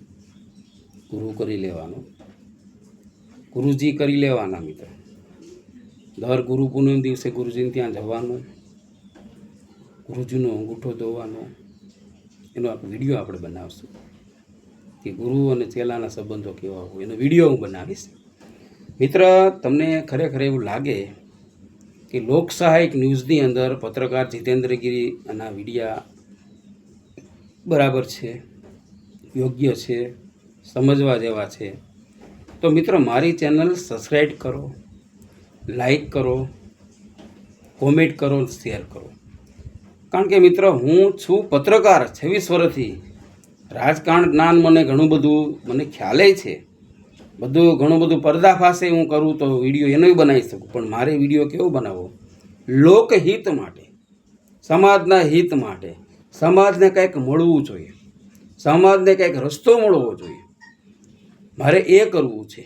ગુરુ કરી લેવાનો, ગુરુજી કરી લેવાના મિત્ર. દર ગુરુ પૂનમ દિવસે ગુરુજીને ત્યાં જવાનું, ગુરુજીનો અંગૂઠો ધોવાનો. એનો વિડીયો આપણે બનાવશું કે ગુરુ અને ચેલાના સંબંધો કેવા હોય, એનો વિડીયો હું બનાવીશ. મિત્ર, તમને ખરેખર એવું લાગે કે લોકસહાયક ન્યૂઝની અંદર પત્રકાર જીતેન્દ્રગીરી અને વિડીયા બરાબર છે, યોગ્ય છે, સમજવા જેવા છે, તો મિત્રો મારી ચેનલ સબસ્ક્રાઈબ કરો, લાઈક કરો, કોમેન્ટ કરો, શેર કરો. કારણ કે મિત્ર, હું છું પત્રકાર 26 વર્ષથી. રાજકારણ જ્ઞાન મને ઘણું બધું મને ખ્યાલે છે, ઘણું બધું પર્દાફાશે હું કરું તો વિડીયો એનોય બનાવી શકું. પણ મારે વિડીયો કેવો બનાવવો? લોકહિત માટે, સમાજના હિત માટે. સમાજને કંઈક મળવું જોઈએ, સમાજને કંઈક રસ્તો મળવો જોઈએ. મારે એ કરવું છે.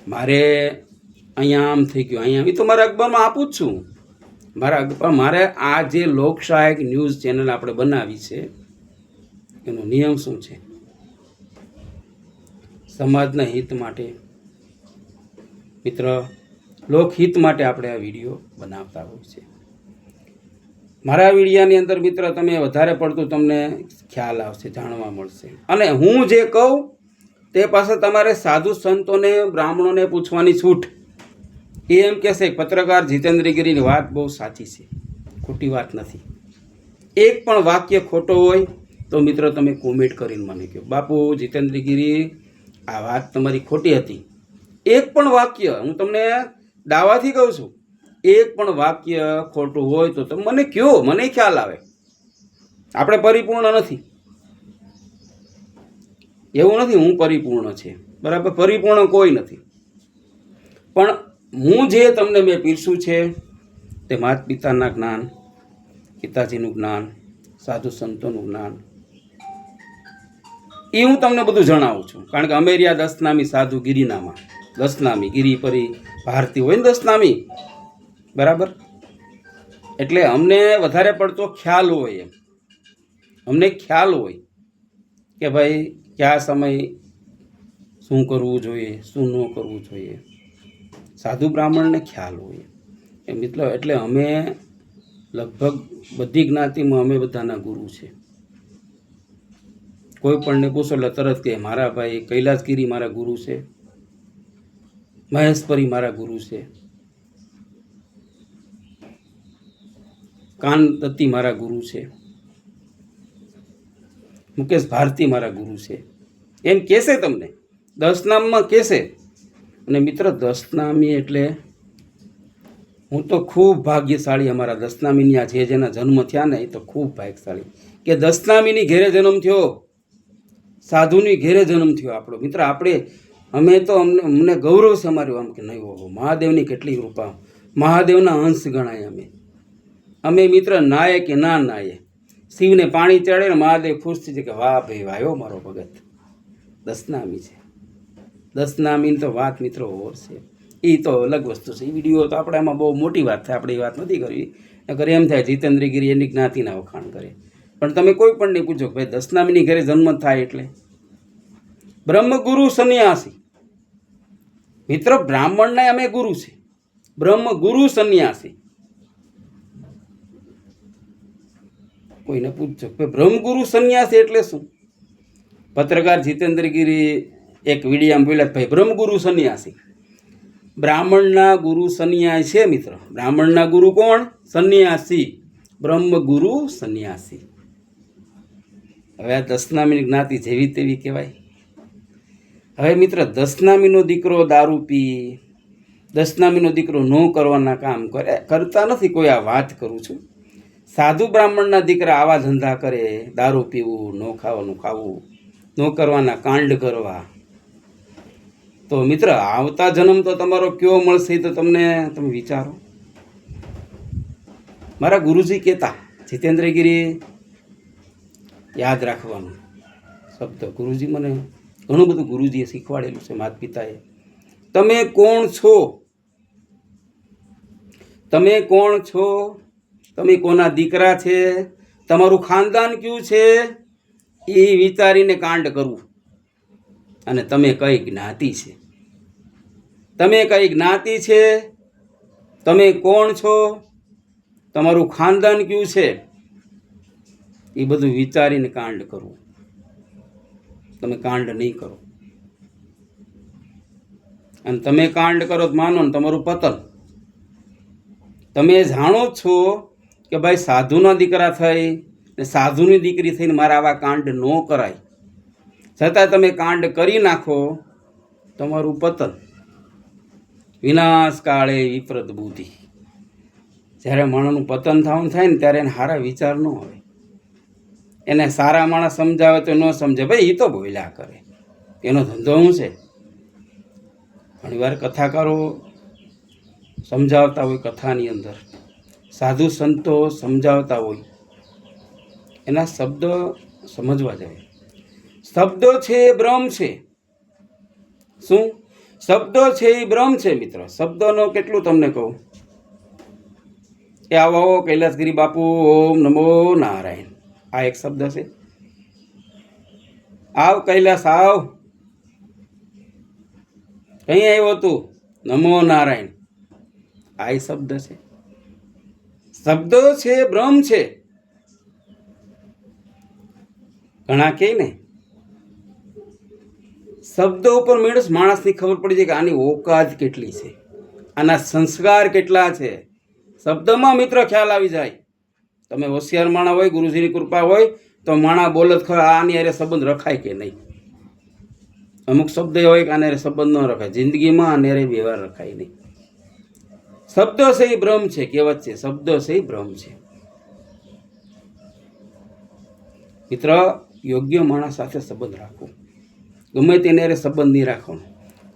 મારે અહીંયા આમ થઈ ગયું, અહીંયા એ તો મારા અખબારમાં આપું જ છું. મારે આ જે લોકસહાયક ન્યૂઝ ચેનલ આપણે બનાવી છે એનો નિયમ શું છે? સમાજના હિત માટે મિત્ર, લોકહિત માટે આપણે આ વિડીયો બનાવતા હોય છે. મારા વિડીયાની અંદર મિત્ર તમે વધારે પડતું તમને ખ્યાલ આવશે, જાણવા મળશે. અને હું જે કહું તે પાસે તમારે સાધુ સંતોને, બ્રાહ્મણોને પૂછવાની છૂટ. એ એમ કહેશે પત્રકાર જીતેન્દ્રગીરીની વાત બહુ સાચી છે, ખોટી વાત નથી. એક પણ વાક્ય ખોટો હોય તો મિત્ર તમે કોમેન્ટ કરીને મને કહો, બાપુ જીતેન્દ્રગીરી આ વાત તમારી ખોટી હતી. એક પણ વાક્ય, હું તમને દાવાથી કહું છું, એક પણ વાક્ય ખોટું હોય તો તમે મને કહો, મને ખ્યાલ આવે. આપણે પરિપૂર્ણ નથી, એવું નથી હું પરિપૂર્ણ છે, બરાબર? પરિપૂર્ણ કોઈ નથી. પણ હું જે તમને મેં પીરસ્યું છે તે માતા પિતાના જ્ઞાન, પિતાજીનું જ્ઞાન, સાધુ સંતોનું જ્ઞાન, એ હું તમને બધું જણાવું છું. કારણ કે અમે રહ્યા 10 નામી સાધુ ગિરિનામાં, 10 નામી ગિરી પરી ભારતી હોય ને 10 નામી, બરાબર? એટલે અમને વધારે પડતો ખ્યાલ હોય, એમ અમને ખ્યાલ હોય કે ભાઈ કયા સમય શું કરવું જોઈએ, શું ન કરવું જોઈએ. સાધુ બ્રાહ્મણને ખ્યાલ હોય એ મિત્ર. એટલે અમે લગભગ બધી જ્ઞાતિમાં અમે બધાના ગુરુ છે. કોઈ પણને પૂછો એટલે તરત કે મારા ભાઈ કૈલાસગીરી મારા ગુરુ છે, મહેશપરી મારા ગુરુ છે, કાનદત્તી મારા ગુરુ છે, મુકેશ ભારતી મારા ગુરુ છે, એમ કહેશે તમને 10 નામમાં કહેશે. અને મિત્ર 10 નામી એટલે હું તો ખૂબ ભાગ્યશાળી. અમારા 10 નામીની આ જેના જન્મ થયા ને એ તો ખૂબ ભાગ્યશાળી કે 10 નામીની ઘેરે જન્મ થયો, સાધુની ઘેરે જન્મ થયો આપણો. મિત્ર અમે તો અમને ગૌરવ છે અમારું આમ કે નહીં, ઓહો મહાદેવની કેટલી કૃપા, મહાદેવના અંશ ગણાય અમે મિત્ર. નાય કે ના નાય, શિવને પાણી ચડે ને મહાદેવ ખુશ થઈ જાય કે વાહ ભાઈ વાયો મારો ભગત. 10 નામી છે. 10 નામીની તો વાત મિત્રો ઓર છે, એ તો અલગ વસ્તુ છે. એ વિડીયો તો આપણે એમાં બહુ મોટી વાત થાય, આપણે એ વાત નથી કરવી. નકર એમ થાય જીતેન્દ્રગીરી એની જ્ઞાતિના વખાણ કરે. પણ તમે કોઈ પણ નહીં પૂછો ભાઈ 10 નામીની ઘરે જન્મ થાય એટલે બ્રહ્મગુરુ સંન્યાસી. મિત્ર બ્રાહ્મણના અમે ગુરુ છે, બ્રહ્મગુરુ સંન્યાસી. કોઈને પૂછજો કે બ્રહ્મગુરુ સંન્યાસી એટલે શું? પત્રકાર જીતેન્દ્રગીરી એક વિડીયામાં બોલ્યા ભાઈ બ્રહ્મગુરુ સંન્યાસી. બ્રાહ્મણના ગુરુ સંન્યાસી છે મિત્ર. બ્રાહ્મણના ગુરુ કોણ? સંન્યાસી, બ્રહ્મગુરુ સંન્યાસી. હવે આ 10 નામીની જ્ઞાતિ જેવી તેવી કહેવાય? હવે મિત્ર 10 નામીનો દીકરો દારૂ પી, 10 નામીનો દીકરો ન કરવાના કામ કરતા નથી. કોઈ આ વાત કરું છું. સાધુ બ્રાહ્મણના દીકરા આવા ધંધા કરે, દારૂ પીવું, ન ખાવાનું ખાવું, ન કરવાના કાંડ કરવા, તો મિત્ર આવતા જન્મ તો તમારો કયો મળશે તો તમે વિચારો. મારા ગુરુજી કહેતા, જીતેન્દ્રગીરી યાદ રાખવાનું શબ્દ. ગુરુજી મને ઘણું બધું ગુરુજીએ શીખવાડેલું છે, માતા પિતાએ. તમે કોણ છો? તમે કોણ છો? તમે કોના દીકરા છે? તમારું ખાનદાન કયું છે? એ વિચારીને કાંડ કરવું. અને તમે કઈ જ્ઞાતિ છે? તમે કઈ જ્ઞાતિ છે? તમે કોણ છો? તમારું ખાનદાન કયું છે? એ બધું વિચારીને કાંડ કરવું. તમે કાંડ નહીં કરો. અને તમે કાંડ કરો તો માનો ને તમારું પતન. તમે જાણો છો કે ભાઈ સાધુના દીકરા થઈ ને સાધુની દીકરી થઈને મારા આવા કાંડ ન કરાય, છતાં તમે કાંડ કરી નાખો, તમારું પતન. વિનાશ કાળે વિપરીત બુદ્ધિ. જ્યારે માણસનું પતન થવાનું થાય ને ત્યારે એને સારા વિચાર ન આવે. એને સારા માણસ સમજાવે તો ન સમજે, ભાઈ એ તો બોલ્યા કરે, એનો ધંધો શું છે. ઘણીવાર કથાકારો સમજાવતા હોય, કથાની અંદર સાધુ સંતો સમજાવતા હોય, એના શબ્દો સમજવા જાય. શબ્દો છે એ બ્રહ્મ છે. શું શબ્દો છે એ બ્રહ્મ છે મિત્ર. શબ્દોનો કેટલું તમને કહું કે આવો કૈલાસગીરી બાપુ ઓમ નમો નારાયણ, આ એક શબ્દ છે. આવ કૈલાસ આવ, કઈ આવ્યો તું, નમો નારાયણ, આ શબ્દ છે. શબ્દો છે બ્રહ્મ છે. ઘણા કે ને શબ્દો ઉપર માણસની ખબર પડી જાય કે આની ઓકાત કેટલી છે, આના સંસ્કાર કેટલા છે. શબ્દમાં મિત્ર ખ્યાલ આવી જાય. તમે હોશિયાર માણા હોય, ગુરુજીની કૃપા હોય તો માણા બોલત ખરા આની હારે સંબંધ રખાય કે નહીં. અમુક શબ્દ હોય કે આને હારે સંબંધ ન રખાય, જિંદગીમાં આને હારે વ્યવહાર રખાય નહીં. શબ્દો છે એ બ્રહ્મ છે, કહેવત છે, શબ્દો છે એ બ્રહ્મ છે. મિત્ર, યોગ્ય માણસ સાથે સંબંધ રાખવો, ગમે તેને હારે સંબંધ નહીં રાખવાનો.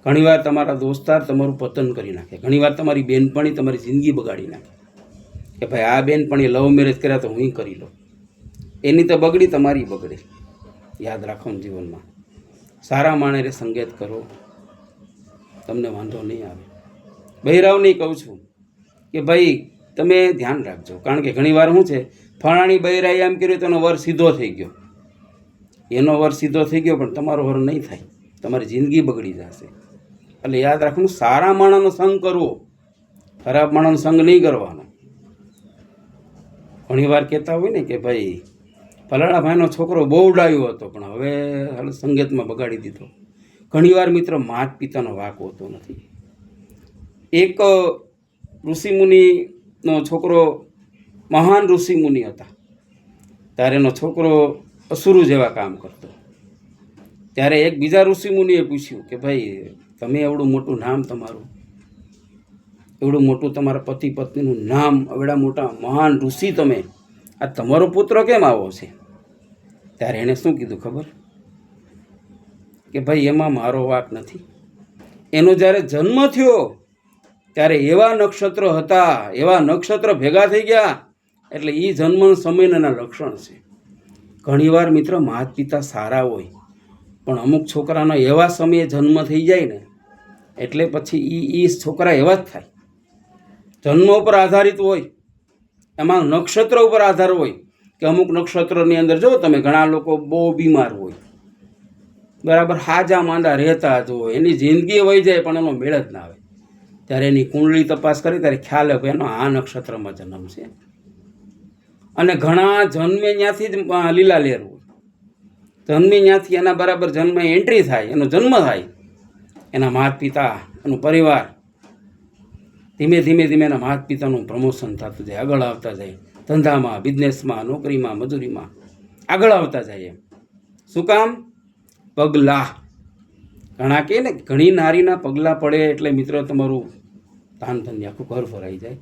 ઘણીવાર તમારા દોસ્તાર તમારું પતન કરી નાખે, ઘણીવાર તમારી બેનપણી તમારી જિંદગી બગાડી નાખે કે ભાઈ આ બેનપણી લવ મેરેજ કર્યા તો હું કરી લઉં. એની તો બગડી, તમારી બગડે. યાદ રાખવાનું જીવનમાં. સારા માણસને સંગત કરો, તમને વાંધો નહીં આવે. બહેરાવની કહું છું કે ભાઈ તમે ધ્યાન રાખજો, કારણ કે ઘણીવાર શું છે, ફલાણી બહેરાઈ એમ કર્યું તો એનો વર સીધો થઈ ગયો, એનો વર સીધો થઈ ગયો પણ તમારો વર નહીં થાય, તમારી જિંદગી બગડી જશે. એટલે યાદ રાખવાનું, સારા માણસનો સંગ કરવો, ખરાબ માણસનો સંગ નહીં કરવાનો. ઘણીવાર કહેતા હોય ને કે ભાઈ ફલાણા ભાઈનો છોકરો બહુ ડાયો હતો પણ હવે સંગતમાં બગાડી દીધો. ઘણીવાર મિત્ર માત પિતાનો વાંક હોતો નથી. એક ઋષિમુનિનો છોકરો મહાન ઋષિમુનિ હતા, ત્યારે એનો છોકરો અસુરો જેવા કામ કરતો. ત્યારે એક બીજા ઋષિમુનિએ પૂછ્યું કે ભાઈ તમે એવડું મોટું નામ, તમારું એવડું મોટું તમારા પતિ પત્નીનું નામ, એવડા મોટા મહાન ઋષિ તમે, આ તમારો પુત્ર કેમ આવો છે? ત્યારે એણે શું કીધું ખબર? કે ભાઈ એમાં મારો વાંક નથી. એનો જ્યારે જન્મ થયો ત્યારે એવા નક્ષત્ર હતા, એવા નક્ષત્ર ભેગા થઈ ગયા, એટલે એ જન્મ સમયના લક્ષણ છે. ઘણીવાર મિત્ર માતા પિતા સારા હોય પણ અમુક છોકરાનો એવા સમયે જન્મ થઈ જાય ને એટલે પછી એ છોકરા એવા જ થાય. જન્મ ઉપર આધારિત હોય, એમાં નક્ષત્ર ઉપર આધાર હોય કે અમુક નક્ષત્રની અંદર જો તમે ઘણા લોકો બહુ બીમાર હોય, બરાબર હાજા માંદા રહેતા જ હોય, એની જિંદગી વહી જાય પણ એનો મેળ જ ના આવે. ત્યારે એની કુંડળી તપાસ કરી ત્યારે ખ્યાલ આવે એનો આ નક્ષત્રમાં જન્મ છે. અને ઘણા જન્મે ત્યાંથી જ લીલા લેર હોય, જન્મે ત્યાંથી એના બરાબર જન્મ એન્ટ્રી થાય, એનો જન્મ થાય, એના માતા પિતા, એનું પરિવાર ધીમે ધીમે ધીમે એના માતા પિતાનું પ્રમોશન થતું જાય, આગળ આવતા જાય, ધંધામાં, બિઝનેસમાં, નોકરીમાં, મજૂરીમાં આગળ આવતા જાય. એમ શું કામ? પગલાં. ઘણા કહે ને ઘણી નારીના પગલાં પડે એટલે મિત્રો તમારું ધાન ધન્ય આખું ઘર ભરાઈ જાય,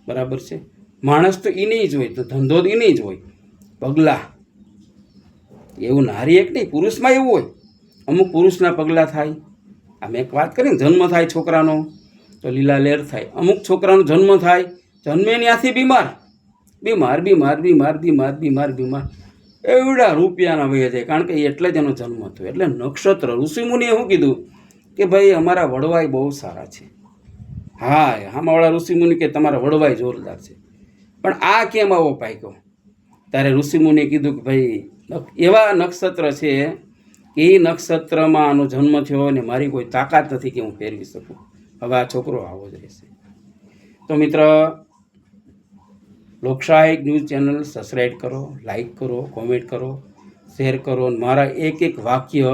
બરાબર છે. માણસ તો એની જ હોય, તો ધંધો જ એની જ હોય. પગલાં એવું નારી એક નહીં, પુરુષમાં એવું હોય. અમુક પુરુષના પગલાં થાય, આમ એક વાત કરીને જન્મ થાય છોકરાનો તો લીલા લેર થાય. અમુક છોકરાનો જન્મ થાય, જન્મે ત્યાંથી બીમાર બીમાર બીમાર બીમાર બીમાર બીમાર બીમાર એવડા રૂપિયાના વહી જાય, કારણ કે એટલે જ એનો જન્મ થયો. એટલે નક્ષત્ર ઋષિમુનિએ શું કીધું કે ભાઈ અમારા વડવાઈ બહુ સારા છે. હા, આમાંવાળા ઋષિમુનિ કે તમારા વડવાઈ જોરદાર છે, પણ આ કેમ આવો પાક્યો? ત્યારે ઋષિમુનિએ કીધું કે ભાઈ એવા નક્ષત્ર છે કે એ નક્ષત્રમાં આનો જન્મ થયો અને મારી કોઈ તાકાત નથી કે હું ફેરવી શકું. હવે આ છોકરો આવો જ રહેશે. તો મિત્ર, લોકશાહી ન્યૂઝ ચેનલ સબસ્ક્રાઈબ કરો, લાઈક કરો, કોમેન્ટ કરો, શેર કરો. અને મારા એક વાક્ય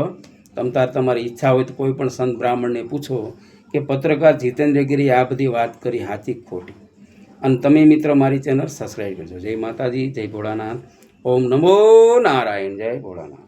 તમારી ઈચ્છા હોય તો કોઈ પણ સંત બ્રાહ્મણને પૂછો કે પત્રકાર જીતેન્દ્રગીરી આ બધી વાત કરી સાચી ખોટી. અને તમે મિત્ર મારી ચેનલ સબસ્ક્રાઈબ કરજો. જય માતાજી, જય ભોળાનાથ, ઓમ નમો નારાયણ, જય ભોળાનાથ.